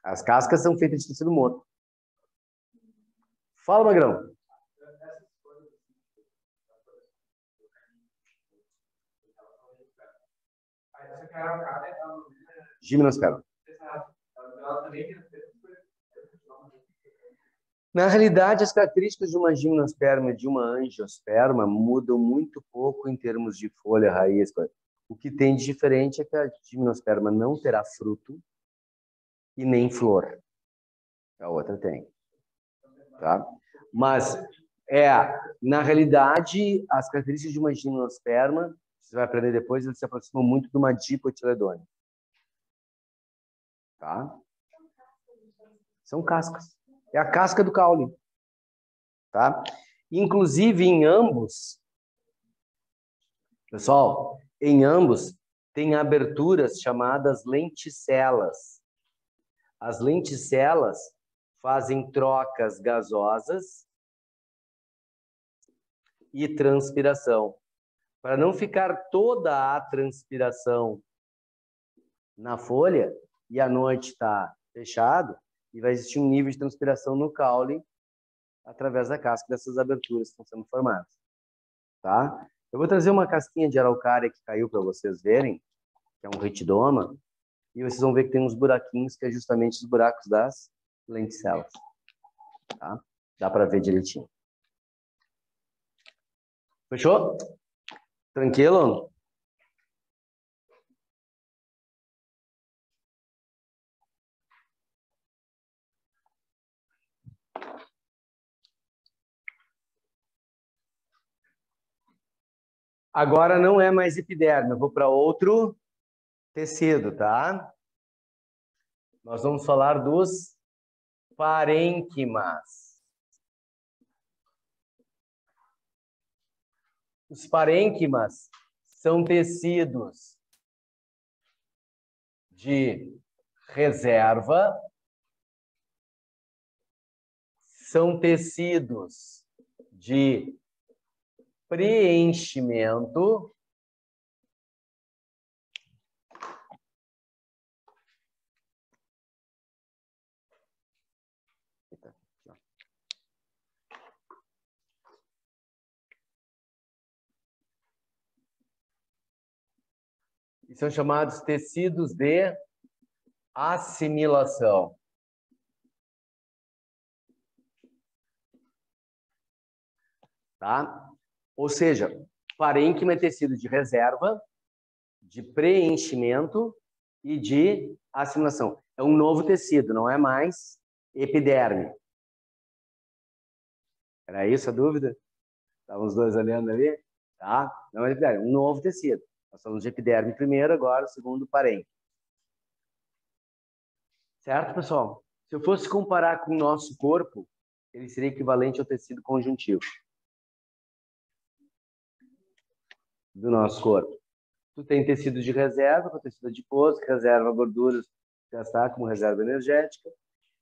As cascas são feitas de tecido morto. Fala, Magrão. Gimnosperma. Na realidade, as características de uma gimnosperma e de uma angiosperma mudam muito pouco em termos de folha, raiz. O que tem de diferente é que a gimnosperma não terá fruto e nem flor. A outra tem. Tá? Mas, na realidade, as características de uma gimnosperma, você vai aprender depois, eles se aproximam muito de uma dicotiledônia. Tá? São cascas. É a casca do caule. Tá? Inclusive, em ambos, pessoal, em ambos tem aberturas chamadas lenticelas. As lenticelas fazem trocas gasosas e transpiração. Para não ficar toda a transpiração na folha e à noite está fechado, e vai existir um nível de transpiração no caule através da casca dessas aberturas que estão sendo formadas. Tá? Eu vou trazer uma casquinha de araucária que caiu para vocês verem, que é um retidoma, e vocês vão ver que tem uns buraquinhos que é justamente os buracos das lenticelas. Tá? Dá para ver direitinho. Fechou? Tranquilo? Agora não é mais epiderme, eu vou para outro tecido, tá? Nós vamos falar dos parênquimas. Os parênquimas são tecidos de reserva, são tecidos de preenchimento e são chamados tecidos de assimilação. Tá? Ou seja, parênquima é tecido de reserva, de preenchimento e de assimilação. É um novo tecido, não é mais epiderme. Era isso a dúvida? Estavam os dois olhando ali? Tá? Não é epiderme, é um novo tecido. Nós falamos de epiderme primeiro, agora o segundo parênquima. Certo, pessoal? Se eu fosse comparar com o nosso corpo, ele seria equivalente ao tecido conjuntivo do nosso corpo. Tu tem tecido de reserva, com tecido adiposo, que reserva gorduras, gastar como reserva energética.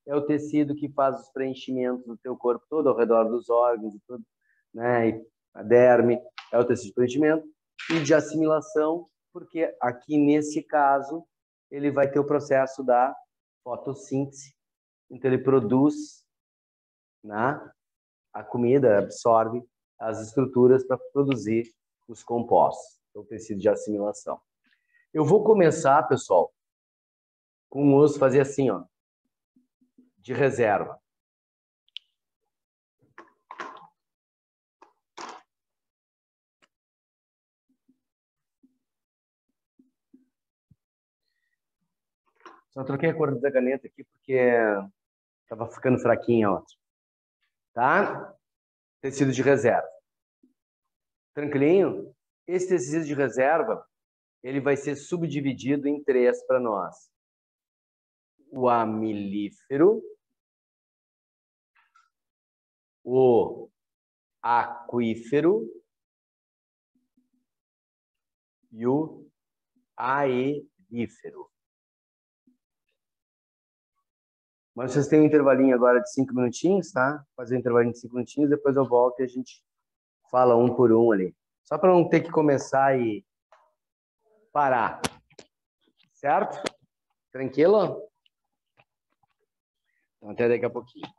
É o tecido que faz os preenchimentos do teu corpo todo, ao redor dos órgãos, e tudo, né? E a derme é o tecido de preenchimento. E de assimilação, porque aqui nesse caso, ele vai ter o processo da fotossíntese. Então ele produz, né, a comida, absorve as estruturas para produzir os compostos. Então, tecido de assimilação. Eu vou começar, pessoal, com os fazer assim, ó, de reserva. Só troquei a cor da caneta aqui porque estava ficando fraquinha a outra. Tá? Tecido de reserva. Tranquilinho? Esse tecido de reserva, ele vai ser subdividido em 3 para nós. O amilífero, o aquífero e o aerífero. Mas vocês têm um intervalinho agora de 5 minutinhos, tá? Fazer um intervalinho de 5 minutinhos, depois eu volto e a gente fala um por um ali. Só para não ter que começar e parar. Certo? Tranquilo? Então, até daqui a pouquinho.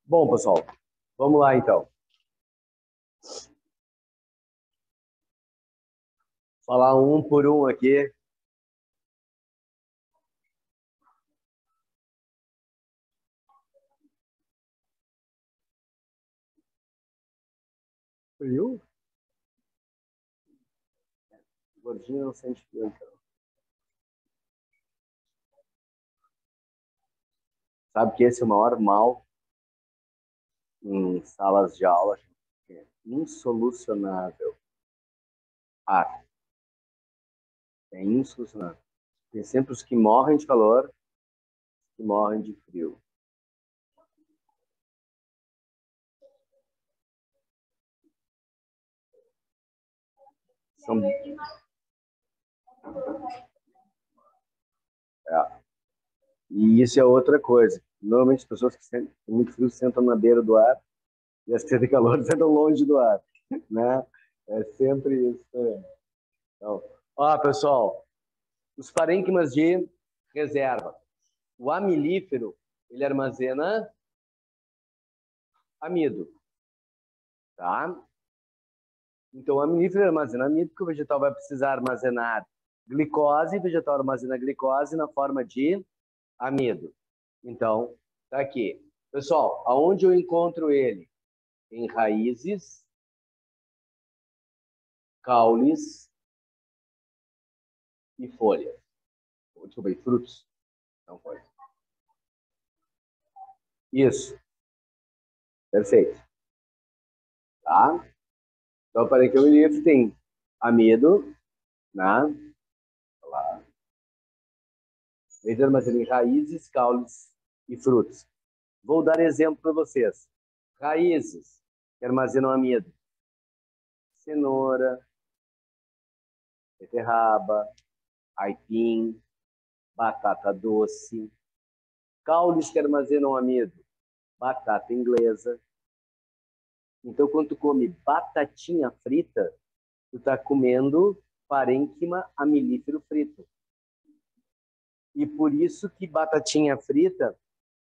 Bom, pessoal, vamos lá então. Falar um por um aqui. Frio? Gordinho não sente frio, então. Sabe que esse é o maior mal em salas de aula? É insolucionável. Ar. É insolucionável. Tem sempre os que morrem de calor e morrem de frio. São... É. E isso é outra coisa. Normalmente as pessoas que sentem muito frio sentam na beira do ar e as que sentem calor sentam longe do ar, né? É sempre isso. Então, ó, pessoal, os parênquimas de reserva. O amilífero, ele armazena amido, tá? Então, o amilífero armazena amido, porque o vegetal vai precisar armazenar glicose, o vegetal armazena glicose na forma de amido. Então, tá aqui. Pessoal, aonde eu encontro ele? Em raízes, caules e folhas. Desculpa, e frutos. Não foi. Isso, perfeito. Tá? Então, para que o livro tem amido, né? Lá. Ele armazena em raízes, caules e frutos. Vou dar exemplo para vocês. Raízes que armazenam amido. Cenoura, beterraba, aipim, batata doce. Caules que armazenam amido. Batata inglesa. Então, quando tu come batatinha frita, tu tá comendo parênquima amilífero frito. E por isso que batatinha frita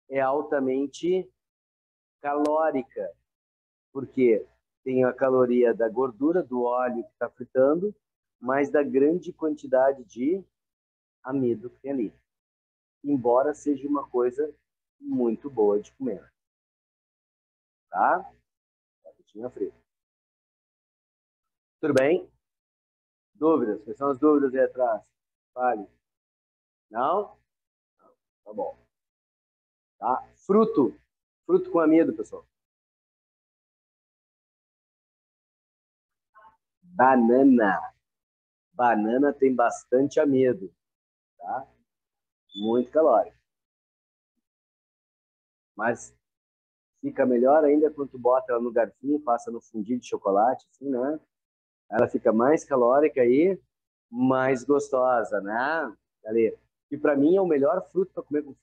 é altamente calórica, porque tem a caloria da gordura do óleo que está fritando, mas da grande quantidade de amido que tem ali. Embora seja uma coisa muito boa de comer. Tá? Batatinha frita. Tudo bem? Dúvidas? Quais são as dúvidas aí atrás? Fale. Não? Tá bom. Tá? Fruto. Fruto com amido, pessoal. Banana. Banana tem bastante amido, tá? Muito calórico. Mas fica melhor ainda quando tu bota ela no garfinho, passa no fundinho de chocolate, assim, né? Ela fica mais calórica e mais gostosa, né? Ali. E para mim é o melhor fruto para comer com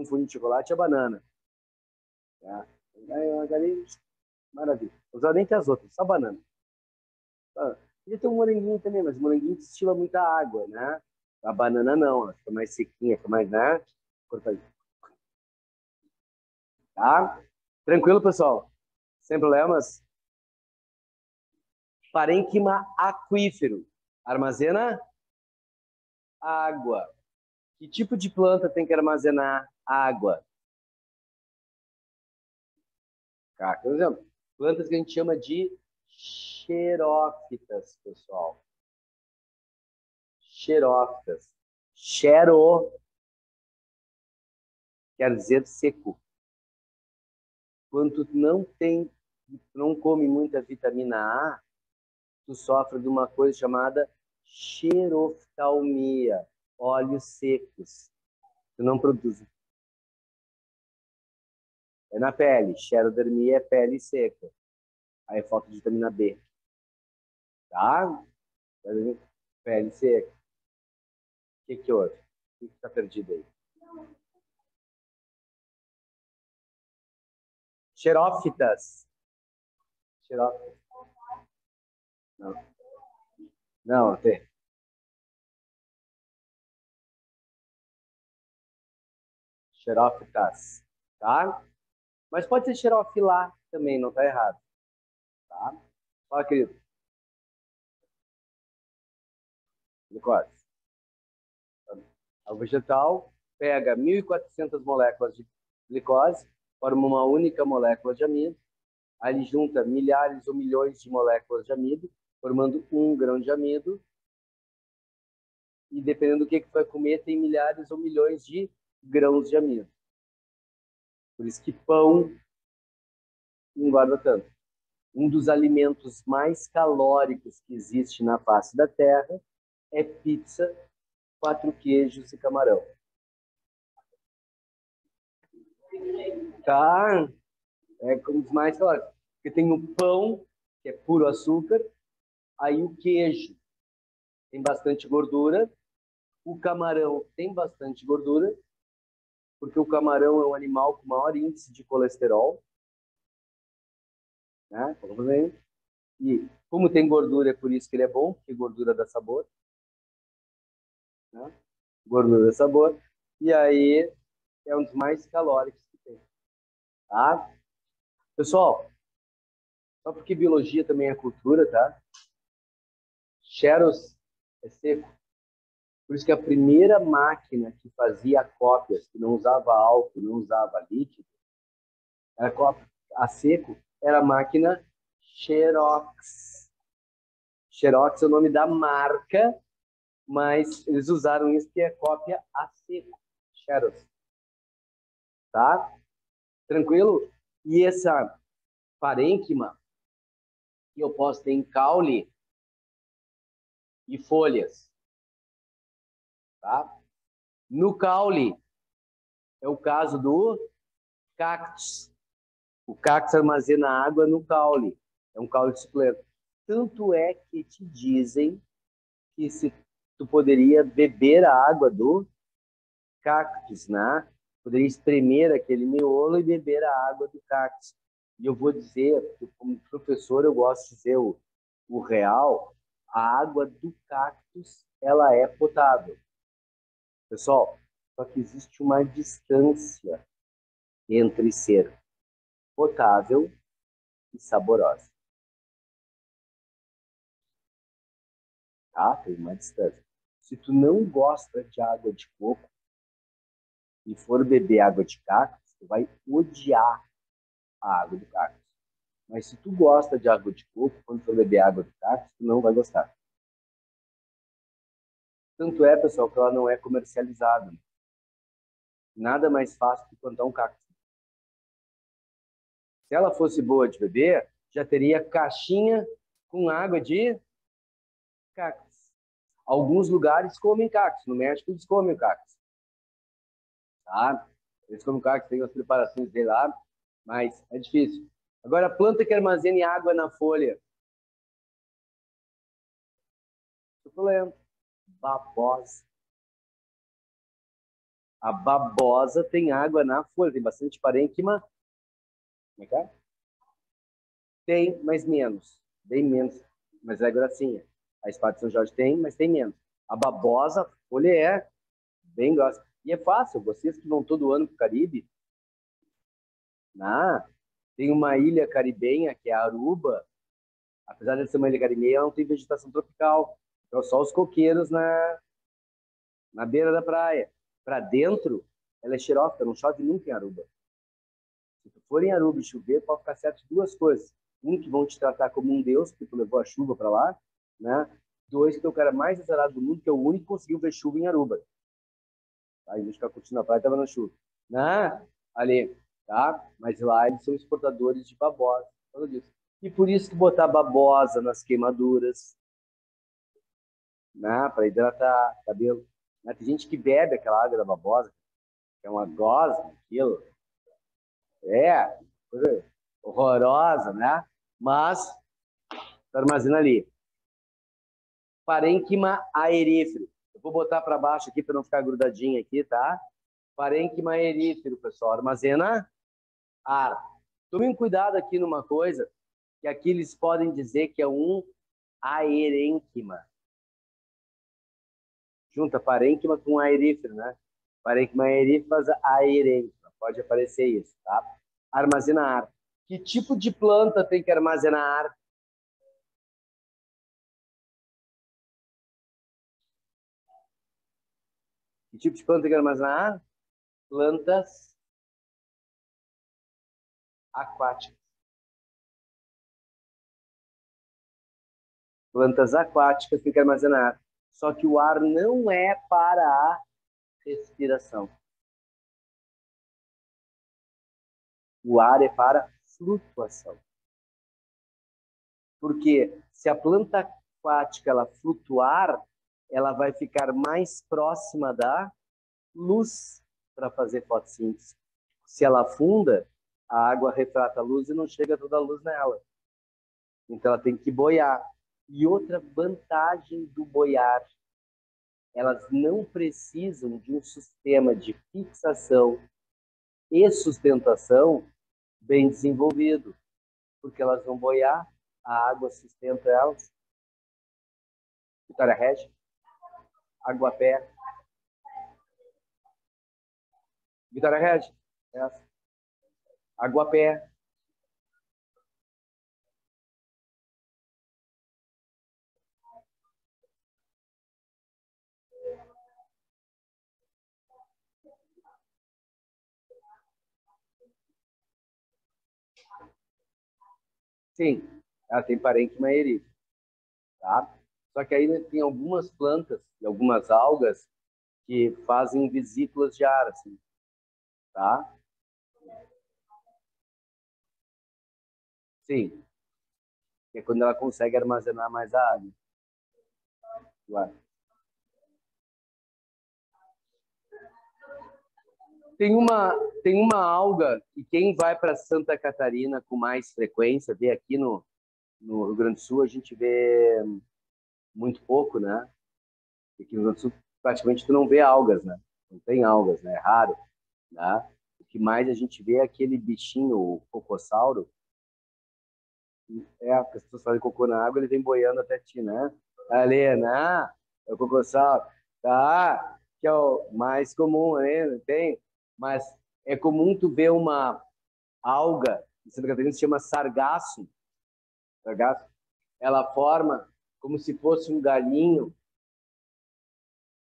fundinho de chocolate é a banana. Tá? Ali, maravilha. Não usar nem que as outras, só banana. Podia ter um moranguinho também, mas o moranguinho destila muita água, né? A banana não, ela fica mais sequinha, fica mais, né? Cortadinha. Tá? Tranquilo, pessoal? Sem problemas? Parênquima aquífero. Armazena água. Que tipo de planta tem que armazenar água? Tá, por exemplo, plantas que a gente chama de xerófitas, pessoal. Xerófitas. Xero quer dizer seco. Quando tu não come muita vitamina A, tu sofre de uma coisa chamada xeroftalmia, olhos secos. Tu não produz. É na pele. Xerodermia é pele seca. Aí falta de vitamina B. Tá? Pele seca. O que houve? O que está perdido aí? Xerófitas. Xerófitas. Não. Não, tem. Xerófitas. Tá? Mas pode ser xerofilá também, não tá errado. Tá? Fala, querido. Glicose. O vegetal pega 1.400 moléculas de glicose, forma uma única molécula de amido. Aí ele junta milhares ou milhões de moléculas de amido, formando 1 grão de amido. E dependendo do que vai comer, tem milhares ou milhões de grãos de amido. Por isso que pão engorda tanto. Um dos alimentos mais calóricos que existe na face da Terra é pizza, 4 queijos e camarão. Tá? É um dos mais calóricos. Porque tem o pão, que é puro açúcar, aí o queijo tem bastante gordura, o camarão tem bastante gordura, porque o camarão é um animal com maior índice de colesterol, né? E como tem gordura, é por isso que ele é bom, porque gordura dá sabor, né? Gordura dá sabor, e aí é um dos mais calóricos que tem, tá? Pessoal, só porque biologia também é cultura, tá? Xeros é seco. Por isso que a primeira máquina que fazia cópias, que não usava álcool, não usava líquido, era cópia a seco, era a máquina Xerox. Xerox é o nome da marca, mas eles usaram isso que é cópia a seco. Xerox. Tá? Tranquilo? E essa parênquima que eu posso ter em caule e folhas. Tá? No caule é o caso do cactus. O cactus armazena água no caule. É um caule suculento. Tanto é que te dizem que se tu poderia beber a água do cactus, né? Poderia espremer aquele miolo e beber a água do cactus. E eu vou dizer, como professor, eu gosto de dizer o real, a água do cactus, ela é potável. Pessoal, só que existe uma distância entre ser potável e saborosa. Tá? Tem uma distância. Se tu não gosta de água de coco e for beber água de cactus, tu vai odiar a água do cactus. Mas se tu gosta de água de coco, quando for beber água do cactus, tu não vai gostar. Tanto é, pessoal, que ela não é comercializada. Nada mais fácil que plantar um cactus. Se ela fosse boa de beber, já teria caixinha com água de cactus. Alguns lugares comem cactus. No México, eles comem cactus. Tá? Eles comem cactus, tem as preparações dele lá, mas é difícil. Agora, a planta que armazene água na folha. Suculento. Babosa. A babosa tem água na folha, tem bastante parênquima. Como é que é? Tem, mas menos. Bem menos. mas ela é grossinha. A espada de São Jorge tem, mas tem menos. A babosa, a folha é bem grossa. E é fácil, vocês que vão todo ano para o Caribe, né? Tem uma ilha caribenha, que é Aruba. Apesar de ser uma ilha caribenha, ela não tem vegetação tropical. Então, só os coqueiros na beira da praia. Para dentro, ela é xerófita, não chove nunca em Aruba. Se tu for em Aruba e chover, pode ficar certo de duas coisas. Um, que vão te tratar como um deus, porque tu levou a chuva para lá, né? Dois, que é o cara mais azarado do mundo, que é o único que conseguiu ver chuva em Aruba. Tá? Em vez de ficar curtindo a praia, tava na chuva. Né? Ali, tá? Mas lá eles são exportadores de babosa, por causa disso. E por isso que botar babosa nas queimaduras, né? Para hidratar o cabelo. Né? Tem gente que bebe aquela água da babosa, que é uma gosma, aquilo. É, coisa horrorosa, né? Mas armazena ali. Parênquima aerífero. Eu vou botar para baixo aqui para não ficar grudadinho aqui, tá? Parênquima aerífero, pessoal. Armazena ar. Tomem cuidado aqui numa coisa, que aqui eles podem dizer que é um aerênquima. Junta parênquima com aerífero, né? Parênquima aerífero faz aerênquima. Pode aparecer isso, tá? Armazena ar. Que tipo de planta tem que armazenar ar? Que tipo de planta tem que armazenar? Plantas aquáticas. Plantas aquáticas tem que armazenar. Só que o ar não é para a respiração. O ar é para flutuação. Porque se a planta aquática ela flutuar, ela vai ficar mais próxima da luz para fazer fotossíntese. Se ela afunda, a água refrata a luz e não chega toda a luz nela. Então ela tem que boiar. E outra vantagem do boiar, elas não precisam de um sistema de fixação e sustentação bem desenvolvido, porque elas vão boiar, a água sustenta elas. Vitória Regia, Aguapé. Vitória Regia, essa. Aguapé. Sim, ela tem parênquima erífera, tá? Só que aí tem algumas plantas e algumas algas que fazem vesículas de ar, assim, tá? Sim, que é quando ela consegue armazenar mais a água. Claro. Tem uma alga que quem vai para Santa Catarina com mais frequência, vê aqui no Rio Grande do Sul, a gente vê muito pouco, né? Aqui no Rio Grande do Sul, praticamente tu não vê algas, né? Não tem algas, né? É raro, né? O que mais a gente vê é aquele bichinho, o cocossauro. É, porque as pessoas fazem cocô na água, ele vem boiando até ti, né? Ali, né? É o cocossauro. Tá? Que é o mais comum, né? Não tem? Mas é comum tu ver uma alga, em Santa Catarina se chama sargaço. Sargaço. Ela forma como se fosse um galinho,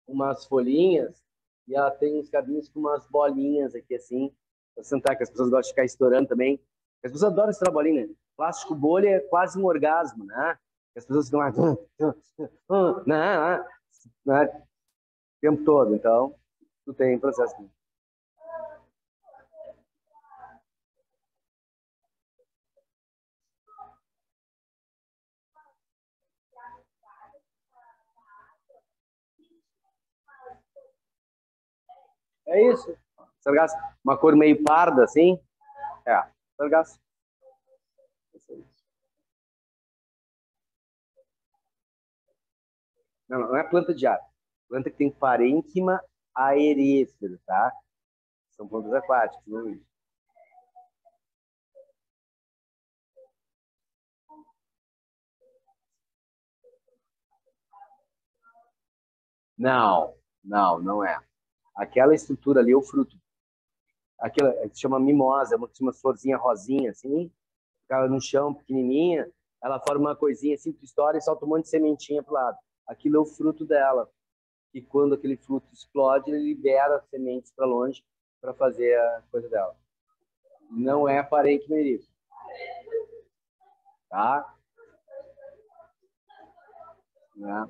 umas folhinhas, e ela tem uns cabinhos com umas bolinhas aqui, assim, pra sentar, que as pessoas gostam de ficar estourando também. As pessoas adoram estourar bolinha, né? Plástico bolha é quase um orgasmo, né? As pessoas ficam lá, né? O tempo todo. Então, tu tem processo. É isso. Sargaço. Uma cor meio parda, assim. É, sargaço. Não, não é planta de ar. Planta que tem parênquima aerífero, tá? São plantas aquáticas, Luiz. Não é. Aquela estrutura ali é o fruto. Aquela que se chama mimosa, uma florzinha rosinha, assim, fica no chão, pequenininha, ela forma uma coisinha assim, tu estoura e solta um monte de sementinha pro lado. Aquilo é o fruto dela. E quando aquele fruto explode, ele libera as sementes para longe para fazer a coisa dela. Não é parênquima erífero. Tá? Né?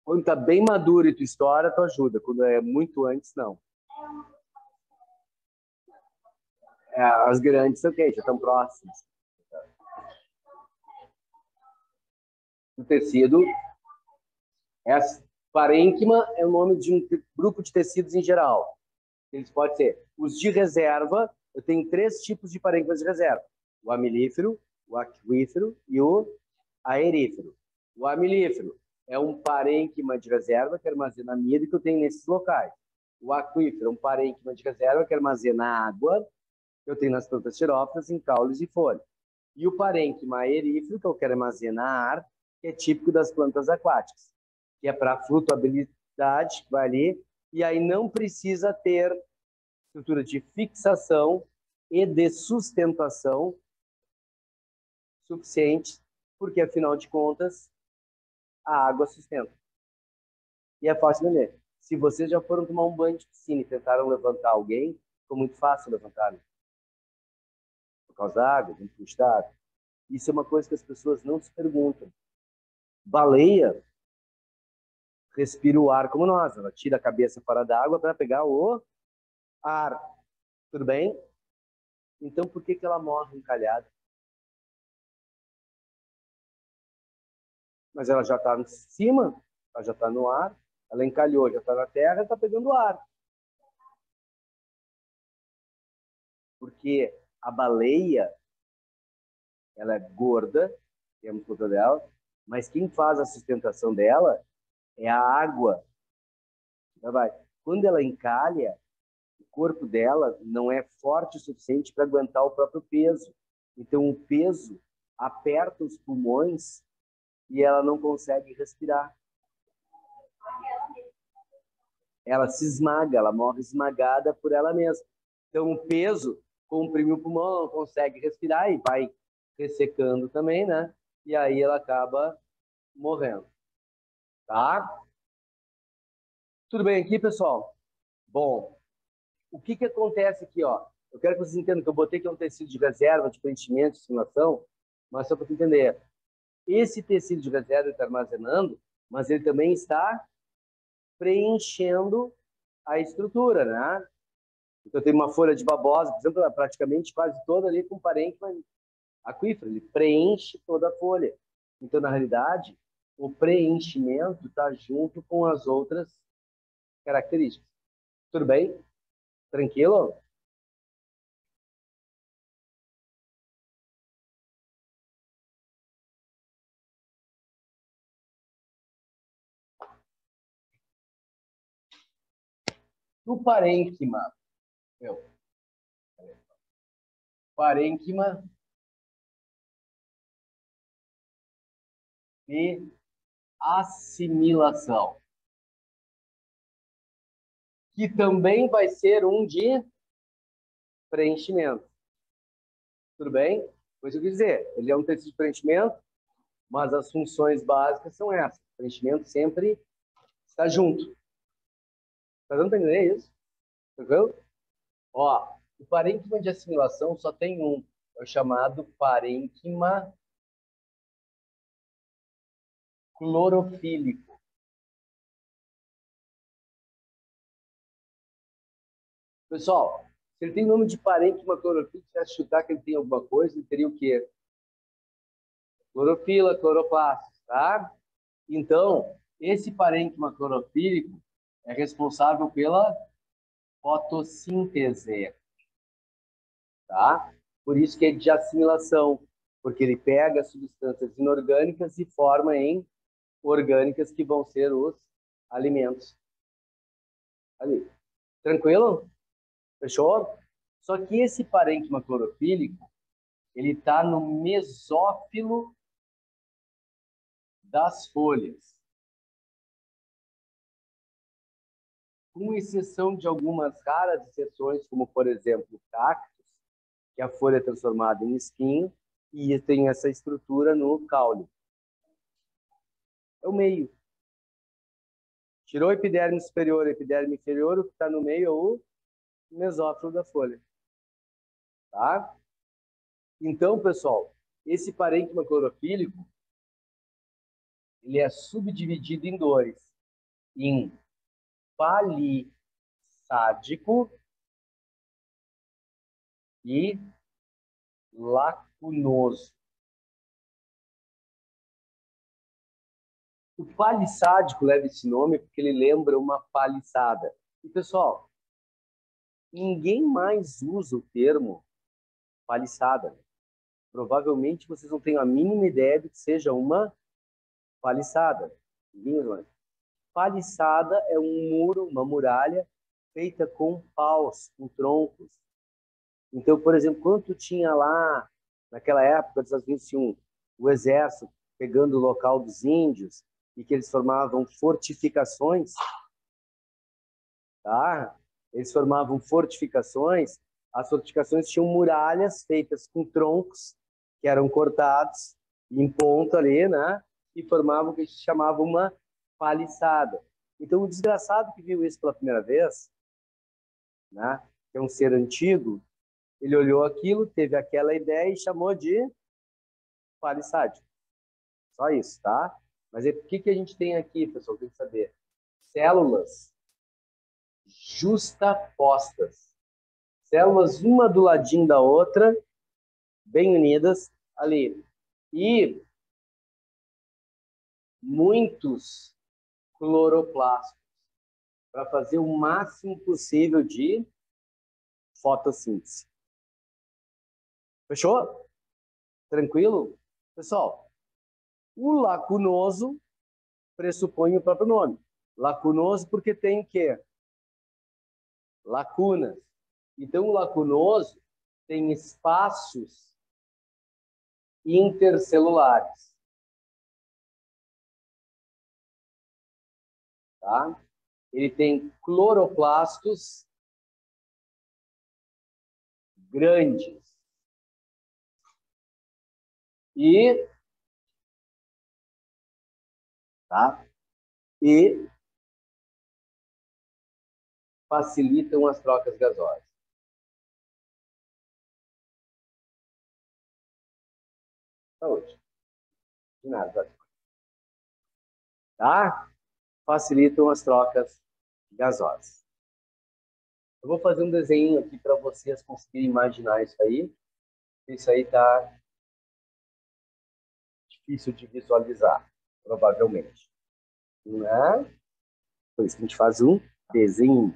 Quando tá bem maduro e tu estoura, tu ajuda. Quando é muito antes, não. É, as grandes são já estão próximas. O tecido, parênquima é o nome de um grupo de tecidos em geral. Eles podem ser os de reserva. Eu tenho 3 tipos de parênquimas de reserva: o amilífero, o aquífero e o aerífero. O amilífero é um parênquima de reserva que armazena amido que eu tenho nesses locais. O aquífero é um parênquima de reserva que armazena água que eu tenho nas plantas xerófilas, em caules e folhas. E o parênquima aerífero, que eu quero armazenar ar, que é típico das plantas aquáticas, que é para flutuabilidade, que vai ali, e aí não precisa ter estrutura de fixação e de sustentação suficiente, porque, afinal de contas, a água sustenta. E é fácil de entender. Se vocês já foram tomar um banho de piscina e tentaram levantar alguém, ficou muito fácil levantar, né? Por causa da água, dentro do estado. Isso é uma coisa que as pessoas não se perguntam. Baleia respira o ar como nós. Ela tira a cabeça fora da água para pegar o ar. Tudo bem? Então, por que ela morre encalhada? Mas ela já está em cima, ela já está no ar, ela encalhou, já está na terra, está pegando ar. Porque a baleia, ela é gorda, temos conta dela, mas quem faz a sustentação dela é a água. Quando ela encalha, o corpo dela não é forte o suficiente para aguentar o próprio peso. Então, o peso aperta os pulmões e ela não consegue respirar. Ela se esmaga, ela morre esmagada por ela mesma. Então, o peso comprime o pulmão, não consegue respirar e vai ressecando também, né? E aí ela acaba morrendo. Tá? Tudo bem aqui, pessoal? Bom, o que que acontece aqui, ó? Eu quero que vocês entendam que eu botei aqui um tecido de reserva, de preenchimento, de simulação, mas só para você entender. Esse tecido de reserva está armazenando, mas ele também está preenchendo a estrutura, né? Então, tem uma folha de babosa, por exemplo, praticamente quase toda ali com parênquima aquífero, ele preenche toda a folha. Então, na realidade, o preenchimento está junto com as outras características. Tudo bem? Tranquilo? No parênquima, meu, parênquima e assimilação, que também vai ser um de preenchimento. Tudo bem? Pois eu quis dizer, ele é um tecido de preenchimento, mas as funções básicas são essas. O preenchimento sempre está junto. Tá dando para entender isso? Tranquilo? Ó, o parênquima de assimilação só tem um, é o chamado parênquima clorofílico. Pessoal, se ele tem nome de parênquima clorofílico, você acha chutar que ele tem alguma coisa, ele teria o quê? Clorofila, cloroplastos, tá? Então, esse parênquima clorofílico é responsável pela fotossíntese, tá? Por isso que é de assimilação, porque ele pega substâncias inorgânicas e forma em orgânicas que vão ser os alimentos. Ali. Tranquilo? Fechou? Só que esse parênquima clorofílico, ele está no mesófilo das folhas. com exceção de algumas raras exceções, como, por exemplo, cactos, que a folha é transformada em espinho e tem essa estrutura no caule. É o meio. Tirou a epiderme superior, a epiderme inferior, o que está no meio é o mesófilo da folha. Tá? Então, pessoal, esse parênquima clorofílico, ele é subdividido em dois. Em palissádico e lacunoso. O palissádico leva esse nome porque ele lembra uma paliçada. E, pessoal, ninguém mais usa o termo paliçada. Provavelmente vocês não têm a mínima ideia de que seja uma paliçada. Ninguém usa mais. Paliçada é um muro, uma muralha feita com paus, com troncos. Então, por exemplo, quando tu tinha lá, naquela época dos Estados Unidos, tinha o exército pegando o local dos índios e que eles formavam fortificações, tá? Eles formavam fortificações, as fortificações tinham muralhas feitas com troncos que eram cortados em ponta ali, né? E formavam o que a gente chamava uma paliçada. Então, o desgraçado que viu isso pela primeira vez, né? Que é um ser antigo, ele olhou aquilo, teve aquela ideia e chamou de palissádio. Só isso, tá? Mas o que a gente tem aqui, pessoal? Tem que saber. Células justapostas. Células uma do ladinho da outra, bem unidas ali. E muitos cloroplastos para fazer o máximo possível de fotossíntese. Fechou? Tranquilo? Pessoal, o lacunoso pressupõe o próprio nome. Lacunoso porque tem o quê? Lacunas. Então, o lacunoso tem espaços intercelulares. Tá? Ele tem cloroplastos grandes. E, tá? E facilitam as trocas gasosas. Saúde. De nada. Tá? Facilitam as trocas gasosas. Eu vou fazer um desenho aqui para vocês conseguirem imaginar isso aí. Isso aí tá difícil de visualizar, provavelmente. Né? Por isso que a gente faz um desenho.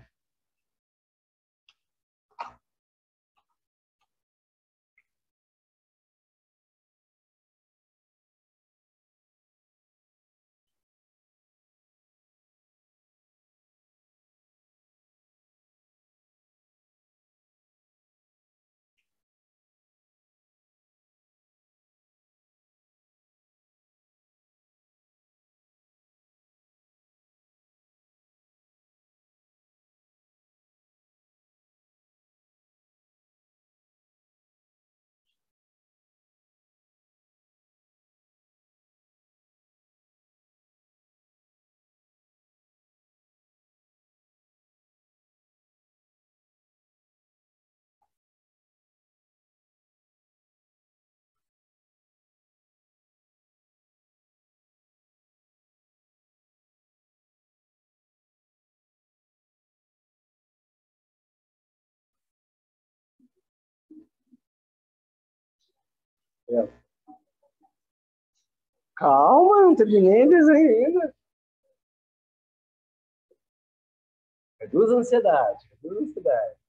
É. Calma, não terminei o desenho ainda. Reduz a ansiedade, reduz a ansiedade.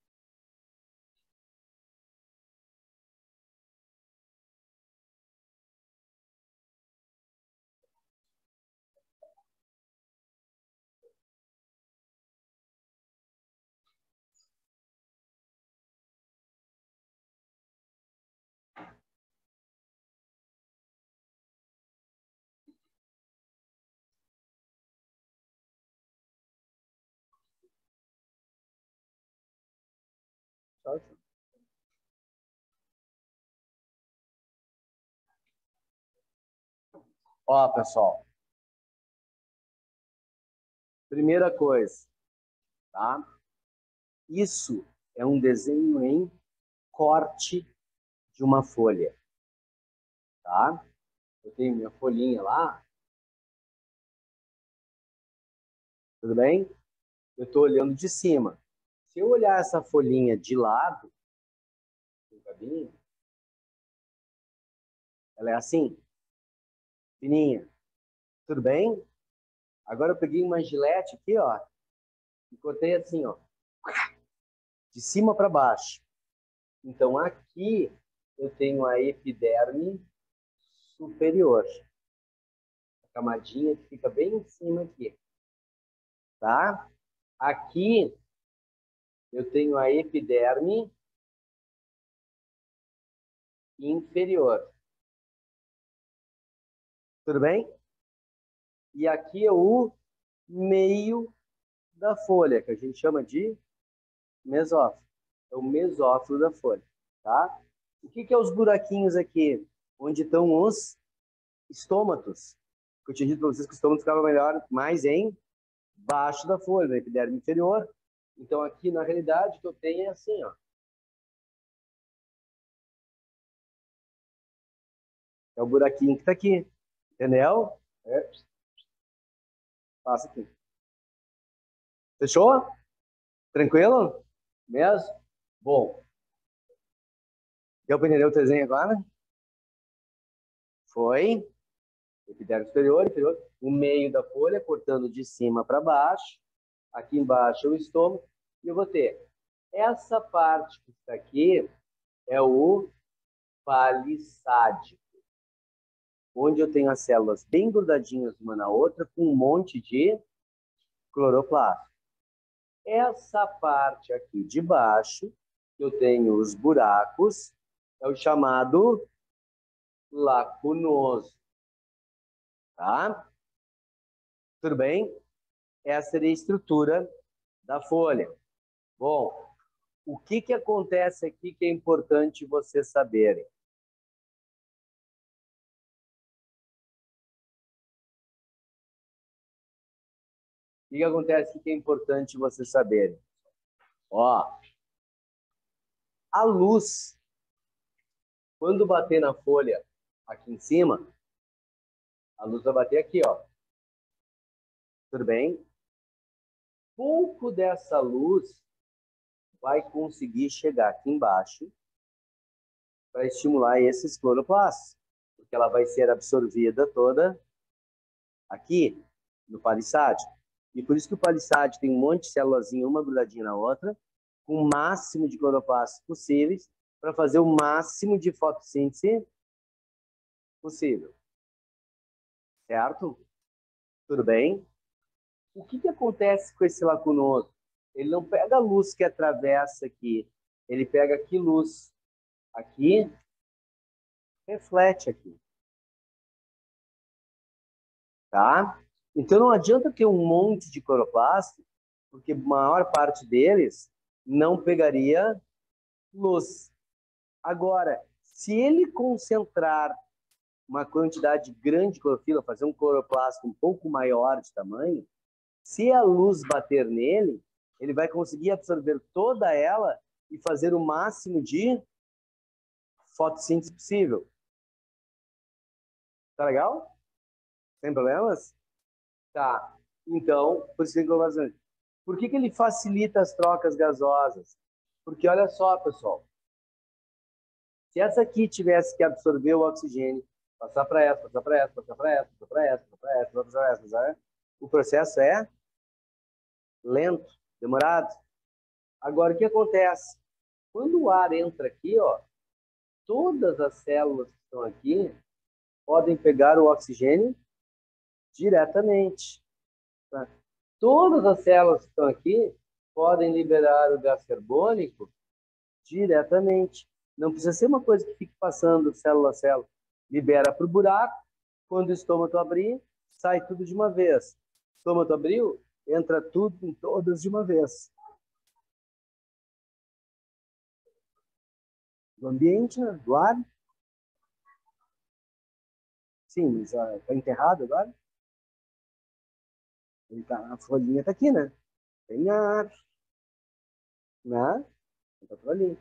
Tchau, tchau. Ó, pessoal. Primeira coisa, tá? Isso é um desenho em corte de uma folha, tá? Eu tenho minha folhinha lá. Tudo bem? Eu estou olhando de cima. Se eu olhar essa folhinha de lado, ela é assim, fininha. Tudo bem? Agora eu peguei uma gilete aqui, ó, e cortei assim, ó, de cima para baixo. Então aqui eu tenho a epiderme superior, a camadinha que fica bem em cima aqui, tá? Aqui eu tenho a epiderme inferior. Tudo bem? E aqui é o meio da folha, que a gente chama de mesófilo. É o mesófilo da folha, tá? O que é os buraquinhos aqui? Onde estão os estômatos. Eu tinha dito para vocês que o estômago ficava melhor, mais embaixo da folha, na epiderme inferior. Então aqui, na realidade, o que eu tenho é assim, ó. É o buraquinho que está aqui. Entendeu? É. Passa aqui. Fechou? Tranquilo? Mesmo? Bom. Deu para entender o desenho agora? Foi. Epiderme superior, inferior. O meio da folha, cortando de cima para baixo. Aqui embaixo é o estômago. E eu vou ter essa parte que está aqui é o palissádio, onde eu tenho as células bem grudadinhas uma na outra, com um monte de cloroplasto. Essa parte aqui de baixo, eu tenho os buracos, é o chamado lacunoso. Tá? Tudo bem? Essa seria a estrutura da folha. Bom, o que acontece aqui que é importante vocês saberem? O que acontece aqui que é importante vocês saberem? Ó, a luz, quando bater na folha aqui em cima, a luz vai bater aqui, ó. Tudo bem? Pouco dessa luz vai conseguir chegar aqui embaixo para estimular esses cloroplastos, porque ela vai ser absorvida toda aqui no palissádio. E por isso que o palissádio tem um monte de célulazinha, uma grudadinha na outra, com o máximo de cloroplastos possíveis para fazer o máximo de fotossíntese possível. Certo? Tudo bem? O que acontece com esse lacunoso? Ele não pega a luz que atravessa aqui, ele pega aqui luz aqui, reflete aqui. Tá? Então não adianta ter um monte de cloroplasto, porque a maior parte deles não pegaria luz. Agora, se ele concentrar uma quantidade grande de clorofila, fazer um cloroplasto um pouco maior de tamanho, se a luz bater nele, ele vai conseguir absorver toda ela e fazer o máximo de fotossíntese possível. Tá legal? Sem problemas? Tá. Então, por isso tem cloroplasto. Por que ele facilita as trocas gasosas? Porque olha só, pessoal. Se essa aqui tivesse que absorver o oxigênio, passar para essa, passar para essa, passar para essa, passar para essa, passar para essa, passar para essa, passar para essa, o processo é lento, demorado. Agora, o que acontece? Quando o ar entra aqui, ó, todas as células que estão aqui podem pegar o oxigênio diretamente. Tá? Todas as células que estão aqui podem liberar o gás carbônico diretamente. Não precisa ser uma coisa que fique passando célula a célula. Libera para o buraco, quando o estômago abrir, sai tudo de uma vez. O estômago abriu, entra tudo em todas de uma vez. Do ambiente, né? Do ar. Sim, mas está enterrado agora? Ele tá, a folhinha está aqui, né? Tem ar, né? Tá por ali.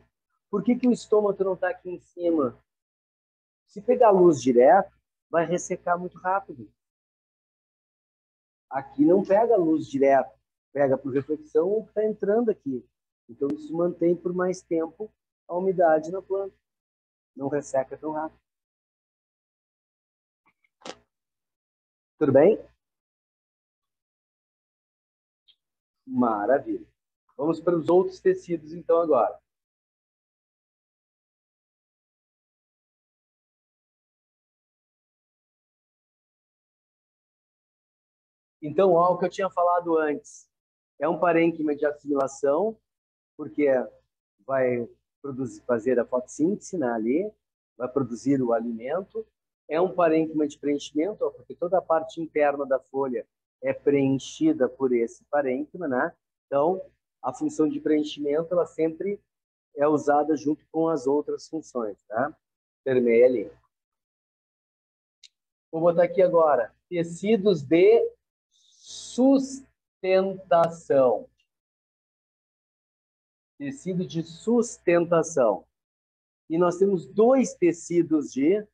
Por que o estômago não está aqui em cima? Se pegar luz direto, vai ressecar muito rápido. Aqui não pega luz direto, pega por reflexão o que está entrando aqui. Então isso mantém por mais tempo a umidade na planta. Não resseca tão rápido. Tudo bem? Maravilha. Vamos para os outros tecidos então agora. Então, ó, o que eu tinha falado antes. É um parênquima de assimilação, porque vai fazer a fotossíntese, né, ali, vai produzir o alimento. É um parênquima de preenchimento, ó, porque toda a parte interna da folha é preenchida por esse parênquima, né? Então, a função de preenchimento, ela sempre é usada junto com as outras funções, tá? Permeia ali. Vou botar aqui agora, tecidos de sustentação. Tecido de sustentação. E nós temos dois tecidos de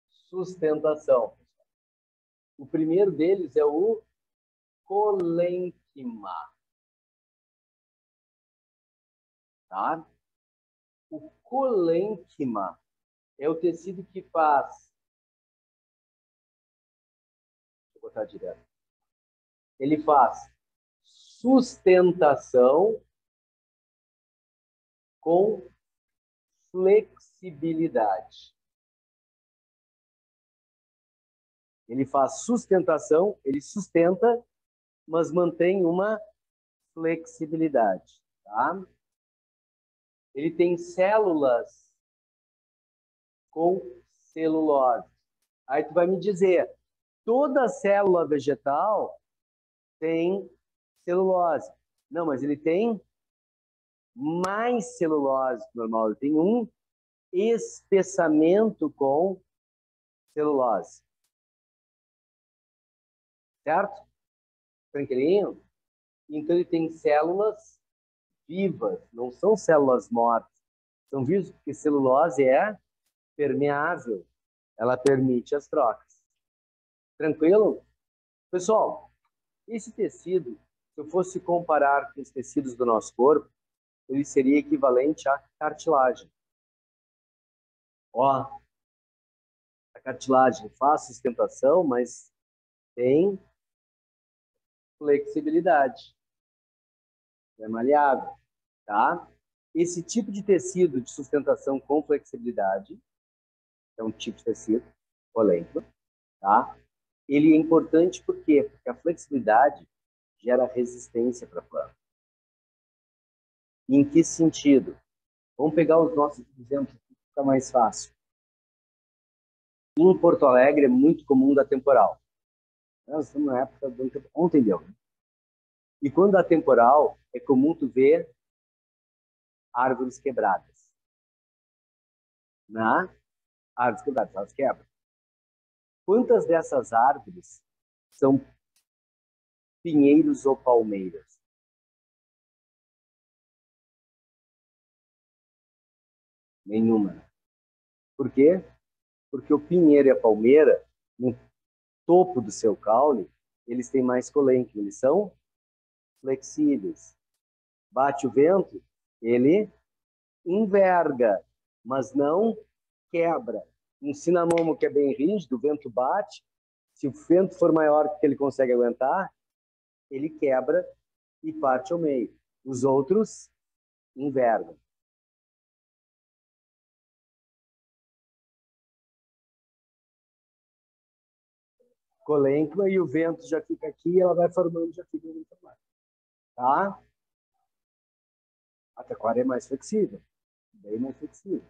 sustentação. O primeiro deles é o colênquima. Tá? O colênquima é o tecido que faz... Deixa eu botar direto. Ele faz sustentação com flexibilidade. Ele faz sustentação, ele sustenta, mas mantém uma flexibilidade. Tá? Ele tem células com celulose. Aí tu vai me dizer, toda célula vegetal tem celulose. Não, mas ele tem mais celulose que o normal. Ele tem um espessamento com celulose. Certo? Tranquilinho? Então ele tem células vivas, não são células mortas. São vivas porque celulose é permeável. Ela permite as trocas. Tranquilo? Pessoal, esse tecido, se eu fosse comparar com os tecidos do nosso corpo, ele seria equivalente à cartilagem. Ó, a cartilagem faz sustentação, mas tem flexibilidade. É maleável, tá? Esse tipo de tecido de sustentação com flexibilidade é um tipo de tecido polêmico, tá? Ele é importante por quê? Porque a flexibilidade gera resistência para a planta. Em que sentido? Vamos pegar os nossos exemplos que fica mais fácil. Em Porto Alegre é muito comum dar temporal. Nós estamos na época do ontem deu. E quando dá temporal, é comum tu ver árvores quebradas. Né? Árvores quebradas, elas quebram. Quantas dessas árvores são pinheiros ou palmeiras? Nenhuma. Por quê? Porque o pinheiro e a palmeira, no topo do seu caule, eles têm mais colênquima, eles são flexíveis. Bate o vento, ele enverga, mas não quebra. Um cinamomo que é bem rígido, o vento bate, se o vento for maior que ele consegue aguentar, ele quebra e parte ao meio. Os outros envergam. Colênquima e o vento já fica aqui e ela vai formando, já fica muito mais. Tá? A taquara é mais flexível, bem mais flexível.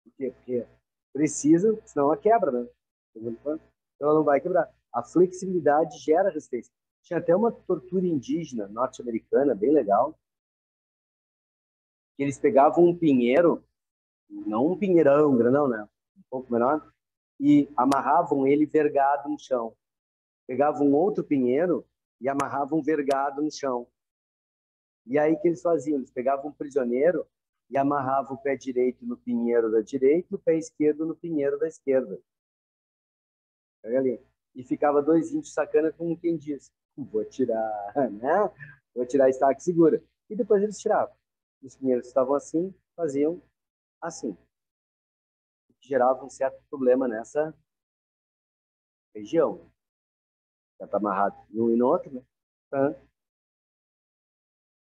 Por quê? Porque precisa, senão ela quebra, né? Então ela não vai quebrar. A flexibilidade gera resistência. Tinha até uma tortura indígena norte-americana, bem legal, que eles pegavam um pinheiro não um pinheirão grandão, né? Um pouco menor, e amarravam ele vergado no chão. Pegavam um outro pinheiro e amarravam vergado no chão. E aí o que eles faziam? Eles pegavam um prisioneiro e amarravam o pé direito no pinheiro da direita e o pé esquerdo no pinheiro da esquerda. Olha ali. E ficava dois índios sacana como quem diz, vou tirar, né? Vou tirar a estaca que segura. E depois eles tiravam. Os pinheiros estavam assim, faziam assim. Gerava um certo problema nessa região. Já está amarrado num e no outro, né?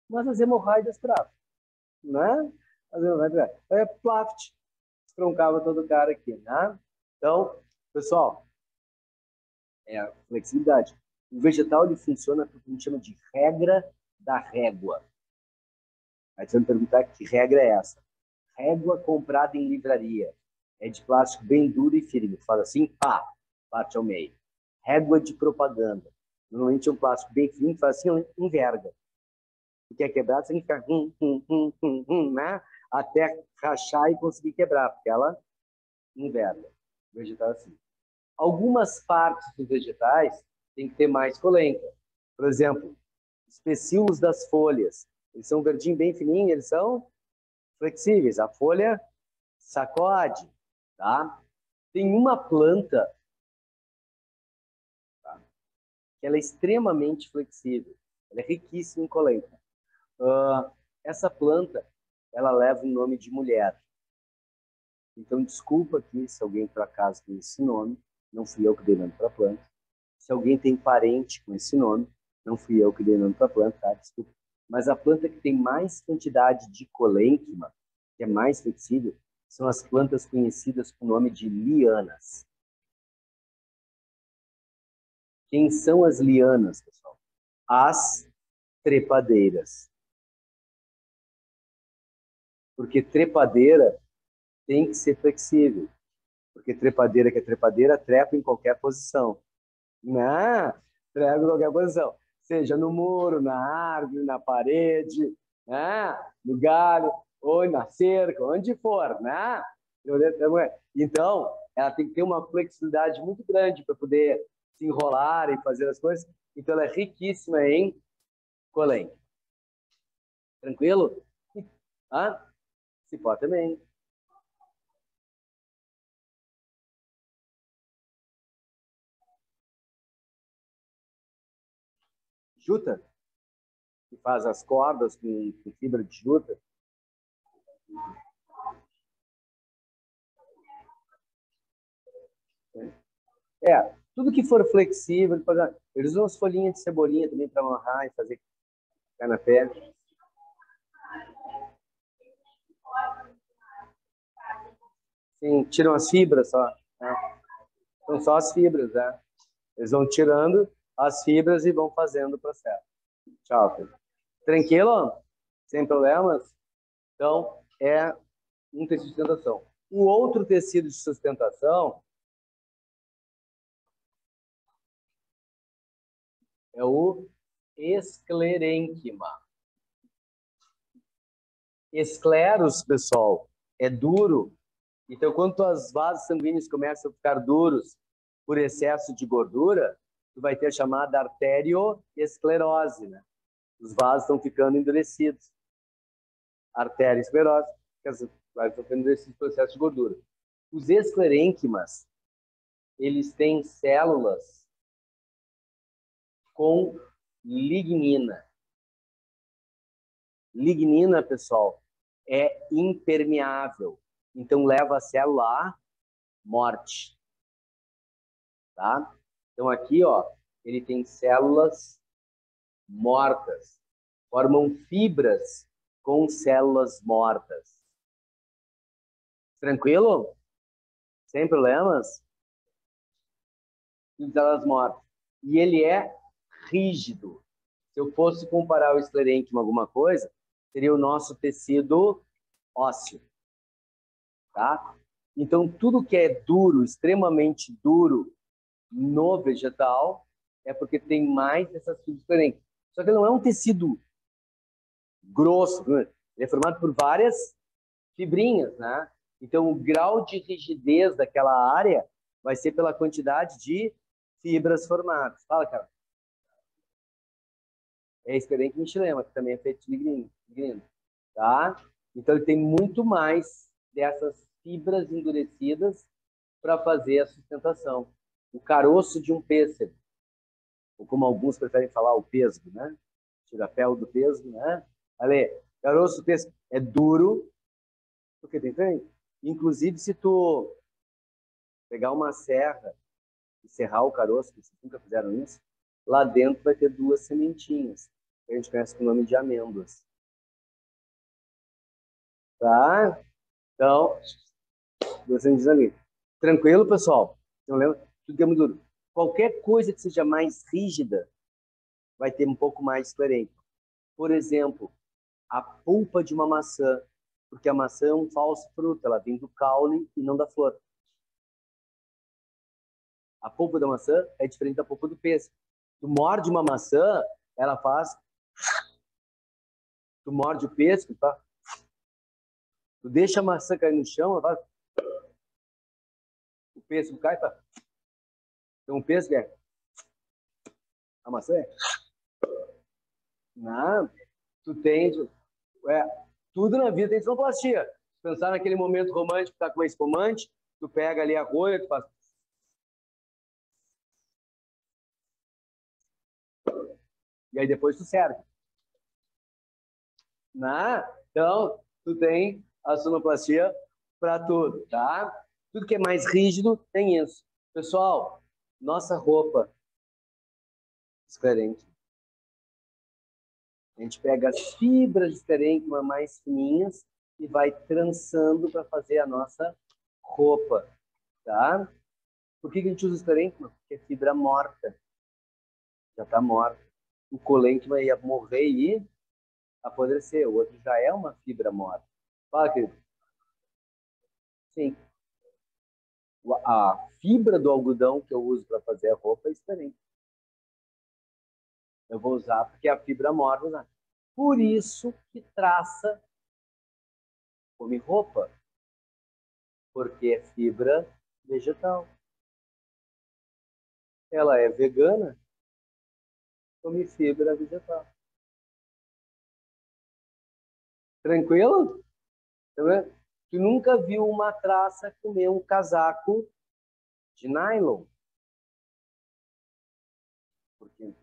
Mas as hemorroidas travam, né? As hemorroidas travam. Então é plaft, estroncava todo o cara aqui, né? Então, pessoal, é a flexibilidade. O vegetal ele funciona por o que a gente chama de regra da régua. Aí você vai me perguntar que regra é essa? Régua comprada em livraria. É de plástico bem duro e firme. Faz assim, pá, parte ao meio. Régua de propaganda. Normalmente é um plástico bem firme, faz assim, enverga. Se quer quebrar, você tem que ficar né? Até rachar e conseguir quebrar, porque ela enverga. Vegetal assim. Algumas partes dos vegetais tem que ter mais polenta. Por exemplo, os pecíolos das folhas. Eles são verdinho bem fininho, eles são flexíveis. A folha sacode, tá? Tem uma planta, tá? Que ela é extremamente flexível. Ela é riquíssima em polenta. Essa planta, ela leva o nome de mulher. Então, desculpa aqui se alguém por acaso tem esse nome, não fui eu que dei nome para a planta. Se alguém tem parente com esse nome, não fui eu que dei nome para a planta, tá? Desculpa. Mas a planta que tem mais quantidade de colênquima, que é mais flexível, são as plantas conhecidas com o nome de lianas. Quem são as lianas, pessoal? As trepadeiras. Porque trepadeira tem que ser flexível. Porque trepadeira que é trepadeira, trepa em qualquer posição. Não, trepa em qualquer posição. Seja no muro, na árvore, na parede, né? No galho, ou na cerca, onde for, né? Então, ela tem que ter uma flexibilidade muito grande para poder se enrolar e fazer as coisas. Então, ela é riquíssima em colém. Tranquilo? Ah, cipó também. Juta, que faz as cordas com fibra de juta. Tudo que for flexível, eles usam as folhinhas de cebolinha também para amarrar e fazer canapé. Sim, tiram as fibras só. Né? São só as fibras, né? Eles vão tirando as fibras e vão fazendo o processo. Tchau, filho. Tranquilo? Sem problemas? Então, é um tecido de sustentação. O outro tecido de sustentação é o esclerênquima. Escleros, pessoal, é duro. Então, quando os vasos sanguíneos começam a ficar duros por excesso de gordura, tu vai ter a chamada arterioesclerose, né? Os vasos estão ficando endurecidos. Arteriosclerose, vai ficando endurecidos por excesso de gordura. Os esclerênquimas, eles têm células com lignina. Lignina, pessoal, é impermeável. Então, leva a célula à morte. Tá? Então, aqui, ó, ele tem células mortas. Formam fibras com células mortas. Tranquilo? Sem problemas? Células mortas. E ele é rígido. Se eu fosse comparar o esclerênquima a alguma coisa, seria o nosso tecido ósseo. Tá? Então, tudo que é duro, extremamente duro no vegetal, é porque tem mais essas fibras esclerênquicas. Só que não é um tecido grosso, né? Ele é formado por várias fibrinhas, né? Então, o grau de rigidez daquela área vai ser pela quantidade de fibras formadas. Fala, cara. É esclerênquima xilema, que também é feito de lignino, tá? Então, ele tem muito mais dessas fibras endurecidas para fazer a sustentação. O caroço de um pêssego, ou como alguns preferem falar, o pêssego, né? Tira a pele do pêssego, né? Ale, caroço do pêssego é duro, porque tem. Inclusive, se tu pegar uma serra e serrar o caroço, que vocês nunca fizeram isso, lá dentro vai ter 2 sementinhas, que a gente conhece com o nome de amêndoas. Tá? Então, 2 sementinhas ali. Tranquilo, pessoal? Não lembra? Tudo que é muito duro. Qualquer coisa que seja mais rígida vai ter um pouco mais de esclerênquima. Por exemplo, a polpa de uma maçã, porque a maçã é um falso fruto, ela vem do caule e não da flor. A polpa da maçã é diferente da polpa do pêssego. Tu morde uma maçã, ela faz. Tu morde o pêssego, tá? Tu deixa a maçã cair no chão, ela faz. O pêssego cai, tá? Então o pêssego é. A maçã é. Não, tu tem. Tudo na vida tem sonoplastia. Pensar naquele momento romântico, tá com esse espumante, tu pega ali a rolha, tu faz. E aí depois tu serve. Então, tu tem a sonoplastia para tudo, tá? Tudo que é mais rígido tem isso. Pessoal, nossa roupa esclerênquima. A gente pega as fibras de esclerênquima mais fininhas e vai trançando para fazer a nossa roupa, tá? Por que a gente usa esclerênquima? Porque é fibra morta. Já está morta. O colênquima ia morrer e apodrecer. O outro já é uma fibra morta. Fala, querido. Sim. A fibra do algodão que eu uso para fazer a roupa é diferente. Eu vou usar porque é a fibra morta. Né? Por isso que traça come roupa. Porque é fibra vegetal. Ela é vegana, come fibra vegetal. Tranquilo? Tá vendo? Tu nunca viu uma traça comer um casaco de nylon. Porque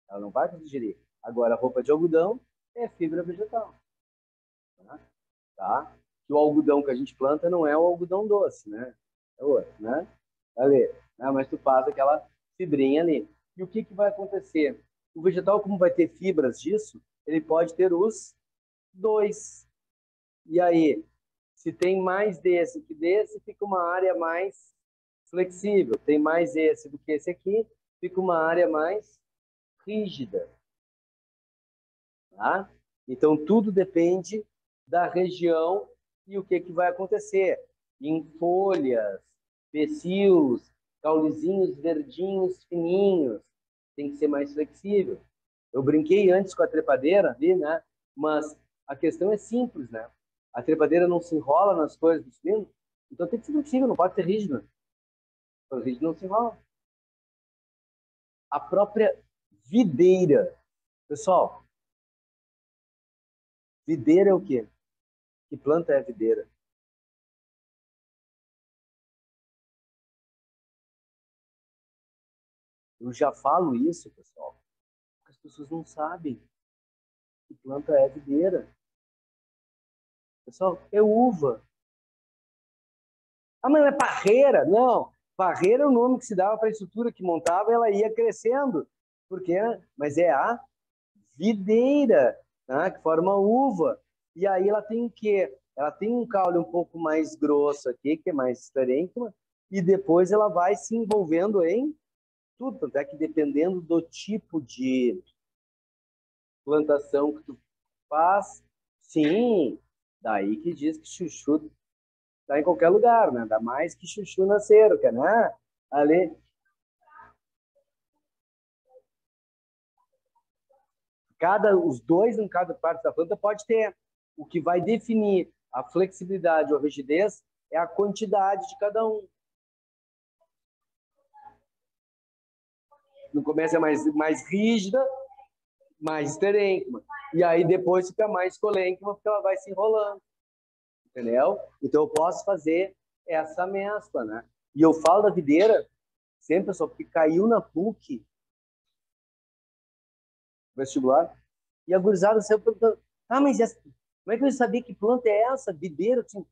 ela não vai digerir. Agora, a roupa de algodão é fibra vegetal. Tá? Que o algodão que a gente planta não é o algodão doce, né? É outro, né? Ali, né? Mas tu faz aquela fibrinha ali. E o que, que vai acontecer? O vegetal, como vai ter fibras disso, ele pode ter os dois. E aí, se tem mais desse que desse, fica uma área mais flexível. Tem mais esse do que esse aqui, fica uma área mais rígida. Tá? Então, tudo depende da região e o que, que vai acontecer. Em folhas, pecios, caulezinhos verdinhos, fininhos, tem que ser mais flexível. Eu brinquei antes com a trepadeira ali, né? Mas a questão é simples, né? A trepadeira não se enrola nas coisas do fino, então tem que ser flexível, não pode ser rígido. O rígido não se enrola. A própria videira. Pessoal, videira é o quê? Que planta é a videira? Eu já falo isso, pessoal, porque as pessoas não sabem que planta é videira. Pessoal, é uva. Ah, mas não é parreira? Não. Parreira é o nome que se dava para a estrutura que montava, ela ia crescendo. Por quê? Mas é a videira, né? Que forma uva. E aí ela tem o quê? Ela tem um caule um pouco mais grosso aqui, que é mais esclerênquima, e depois ela vai se envolvendo em tudo. Tanto é que dependendo do tipo de plantação que tu faz, sim, daí que diz que chuchu tá em qualquer lugar, né? Ainda mais que chuchu na cerca, né? Ali, os dois em cada parte da planta pode ter. O que vai definir A flexibilidade ou rigidez é a quantidade de cada um. No começo é mais rígida, mais esterênquima. E aí depois fica mais escolênquima, porque ela vai se enrolando. Entendeu? Então eu posso fazer essa mescla, né? E eu falo da videira sempre, pessoal, porque caiu na PUC vestibular, e a gurizada saiu perguntando, mas como é que eu sabia que planta é essa? Videira? Assim,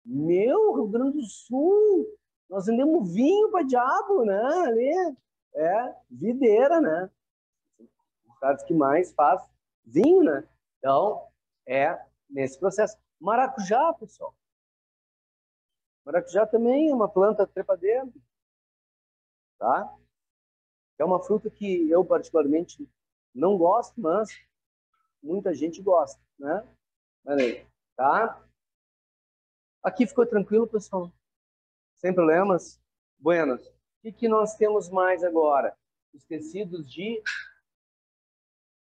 meu, Rio Grande do Sul, nós vendemos vinho para diabo, né? Ali, videira, né? Os caras que mais faz vinho, né? Então, nesse processo. Maracujá, pessoal. Maracujá também é uma planta trepadeira, tá? É uma fruta que eu particularmente não gosto, mas muita gente gosta, né? Olha aí, tá? Aqui ficou tranquilo, pessoal? Sem problemas? Buenas. O que nós temos mais agora? Os tecidos de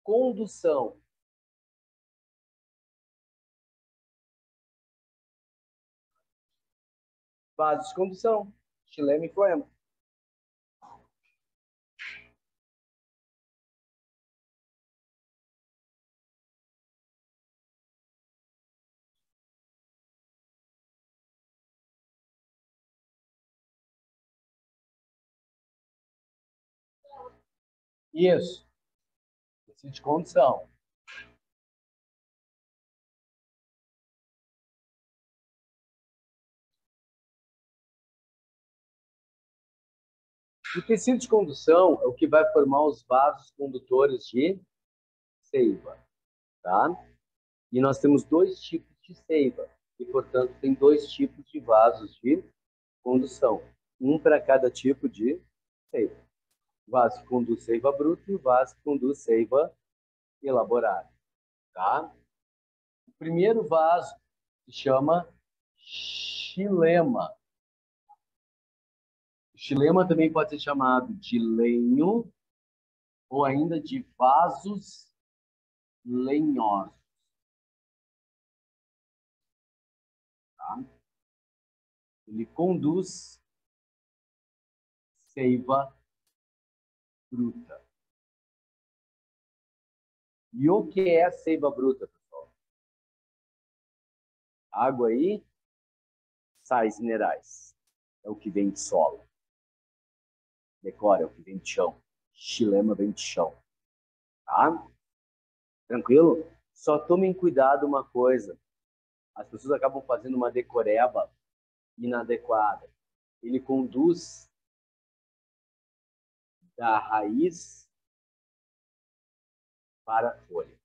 condução. Vasos de condução. Xilema e floema. Isso. Tecido de condução. O tecido de condução é o que vai formar os vasos condutores de seiva, tá? E nós temos dois tipos de seiva. E, portanto, tem dois tipos de vasos de condução. Um para cada tipo de seiva. O vaso que conduz seiva bruta e o vaso que conduz seiva elaborada, tá? O primeiro vaso se chama xilema. O xilema também pode ser chamado de lenho ou ainda de vasos lenhosos, tá? Ele conduz seiva bruta. E o que é seiva bruta, pessoal? Água e sais minerais. É o que vem de solo. Decora, é o que vem de chão. Xilema vem de chão. Tá? Tranquilo? Só tomem cuidado uma coisa. As pessoas acabam fazendo uma decoreba inadequada. Ele conduz da raiz para a folha.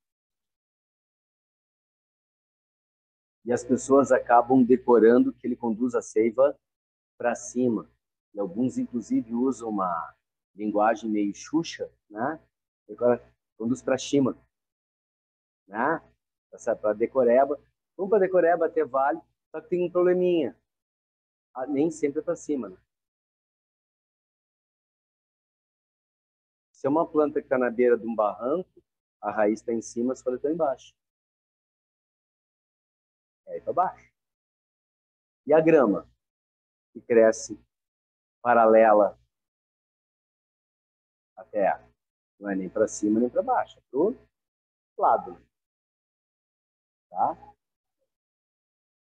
E as pessoas acabam decorando que ele conduz a seiva para cima. E alguns, inclusive, usam uma linguagem meio xuxa, né? Agora, conduz para cima, né? Para decoreba. Vamos para decoreba até vale, só que tem um probleminha. Nem sempre é para cima, né? Se é uma planta que está na beira de um barranco, a raiz está em cima, as folhas estão embaixo. É aí para baixo. E a grama, que cresce paralela à terra. Não é nem para cima nem para baixo, é para o lado. Tá?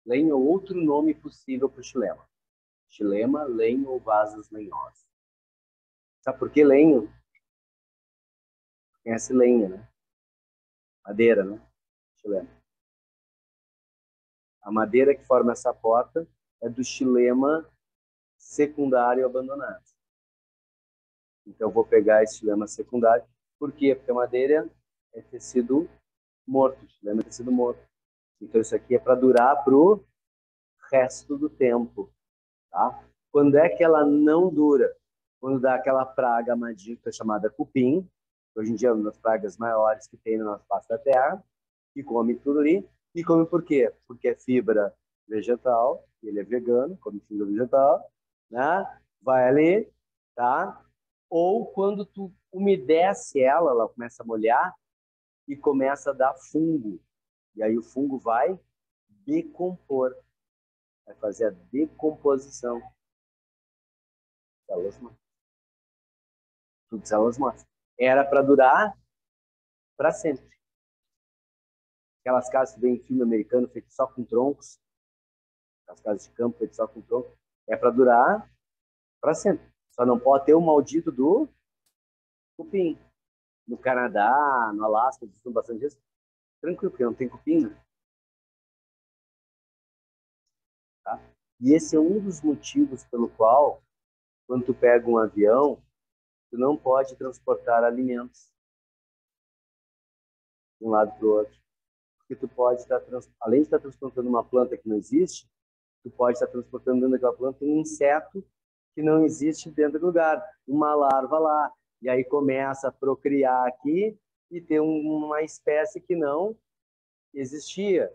Lenho é outro nome possível para o xilema. Xilema, lenho ou vasos lenhosos. Sabe por que lenho? Conhece lenha, né? Madeira, né? Xilema. A madeira que forma essa porta é do xilema secundário abandonado. Então, eu vou pegar esse xilema secundário. Por quê? Porque a madeira é tecido morto. O xilema é tecido morto. Então, isso aqui é para durar para o resto do tempo. Tá? Quando é que ela não dura? Quando dá aquela praga maldita chamada cupim, hoje em dia é uma das pragas maiores que tem no nosso face da terra, que come tudo ali. E come por quê? Porque é fibra vegetal, ele é vegano, come fibra vegetal, né? Vai ali, tá? Ou quando tu umedece ela, ela começa a molhar e começa a dar fungo. E aí o fungo vai decompor. Vai fazer a decomposição. Células mortas. Tudo células mortas. Era para durar para sempre. Aquelas casas que vem em filme americano feitas só com troncos, as casas de campo feitas só com troncos, é para durar para sempre. Só não pode ter o maldito do cupim. No Canadá, no Alasca, eles usam bastante isso. Tranquilo, porque não tem cupim, né? Tá? E esse é um dos motivos pelo qual, quando tu pega um avião, tu não pode transportar alimentos de um lado para o outro. Porque tu pode estar, além de estar transportando uma planta que não existe, tu pode estar transportando dentro daquela planta um inseto que não existe dentro do lugar, uma larva lá. E aí começa a procriar aqui e ter uma espécie que não existia.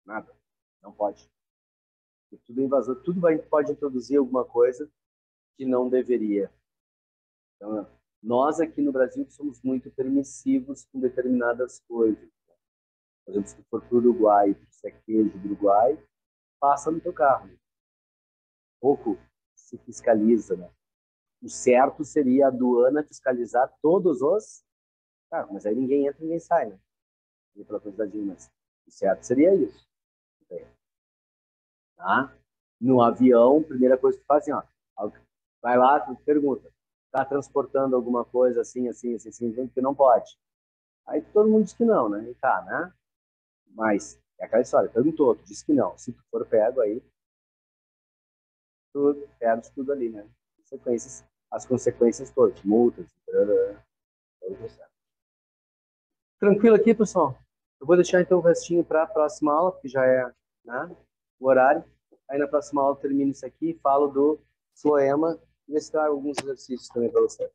Nada. Não pode. Tudo é invasor, tudo pode introduzir alguma coisa que não deveria. Então, nós aqui no Brasil somos muito permissivos com determinadas coisas. Por exemplo, se for para o Uruguai, se é queijo do Uruguai, passa no teu carro. Pouco se fiscaliza, né? O certo seria a aduana fiscalizar todos os carros, mas aí ninguém entra e ninguém sai, né? Pela quantidade, mas o certo seria isso. Tá? No avião, primeira coisa que tu faz assim, ó, vai lá, tu pergunta, tá transportando alguma coisa assim, assim, assim, assim, que não pode. Aí todo mundo diz que não, né? E tá, né? Mas é aquela história, perguntou, tu disse que não. Se tu for pego aí, tu perde tudo ali, né? As consequências todas, multas, tudo certo. Tranquilo aqui, pessoal? Eu vou deixar então o restinho para a próxima aula, porque já é, né, o horário. Aí na próxima aula eu termino isso aqui, falo do floema e ver se trago alguns exercícios também para vocês.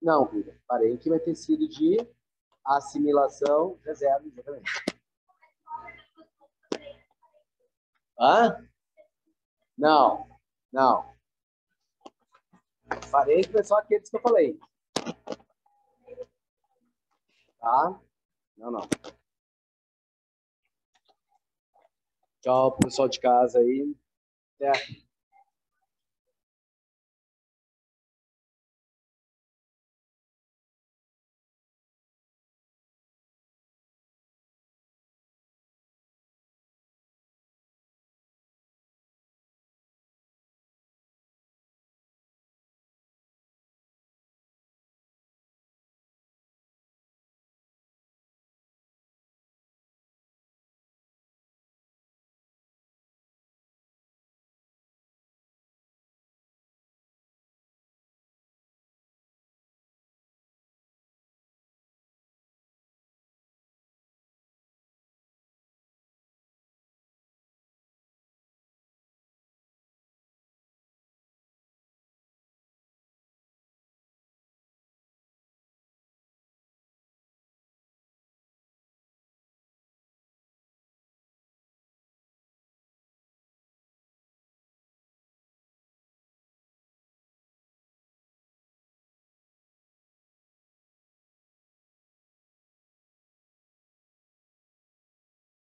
Não, Rita, parei que vai ter sido de assimilação, reserva, exatamente. Hã? Não, não. Parei que foi só aqueles que eu falei. Tá? Não, não. Tchau, pessoal de casa aí. Até.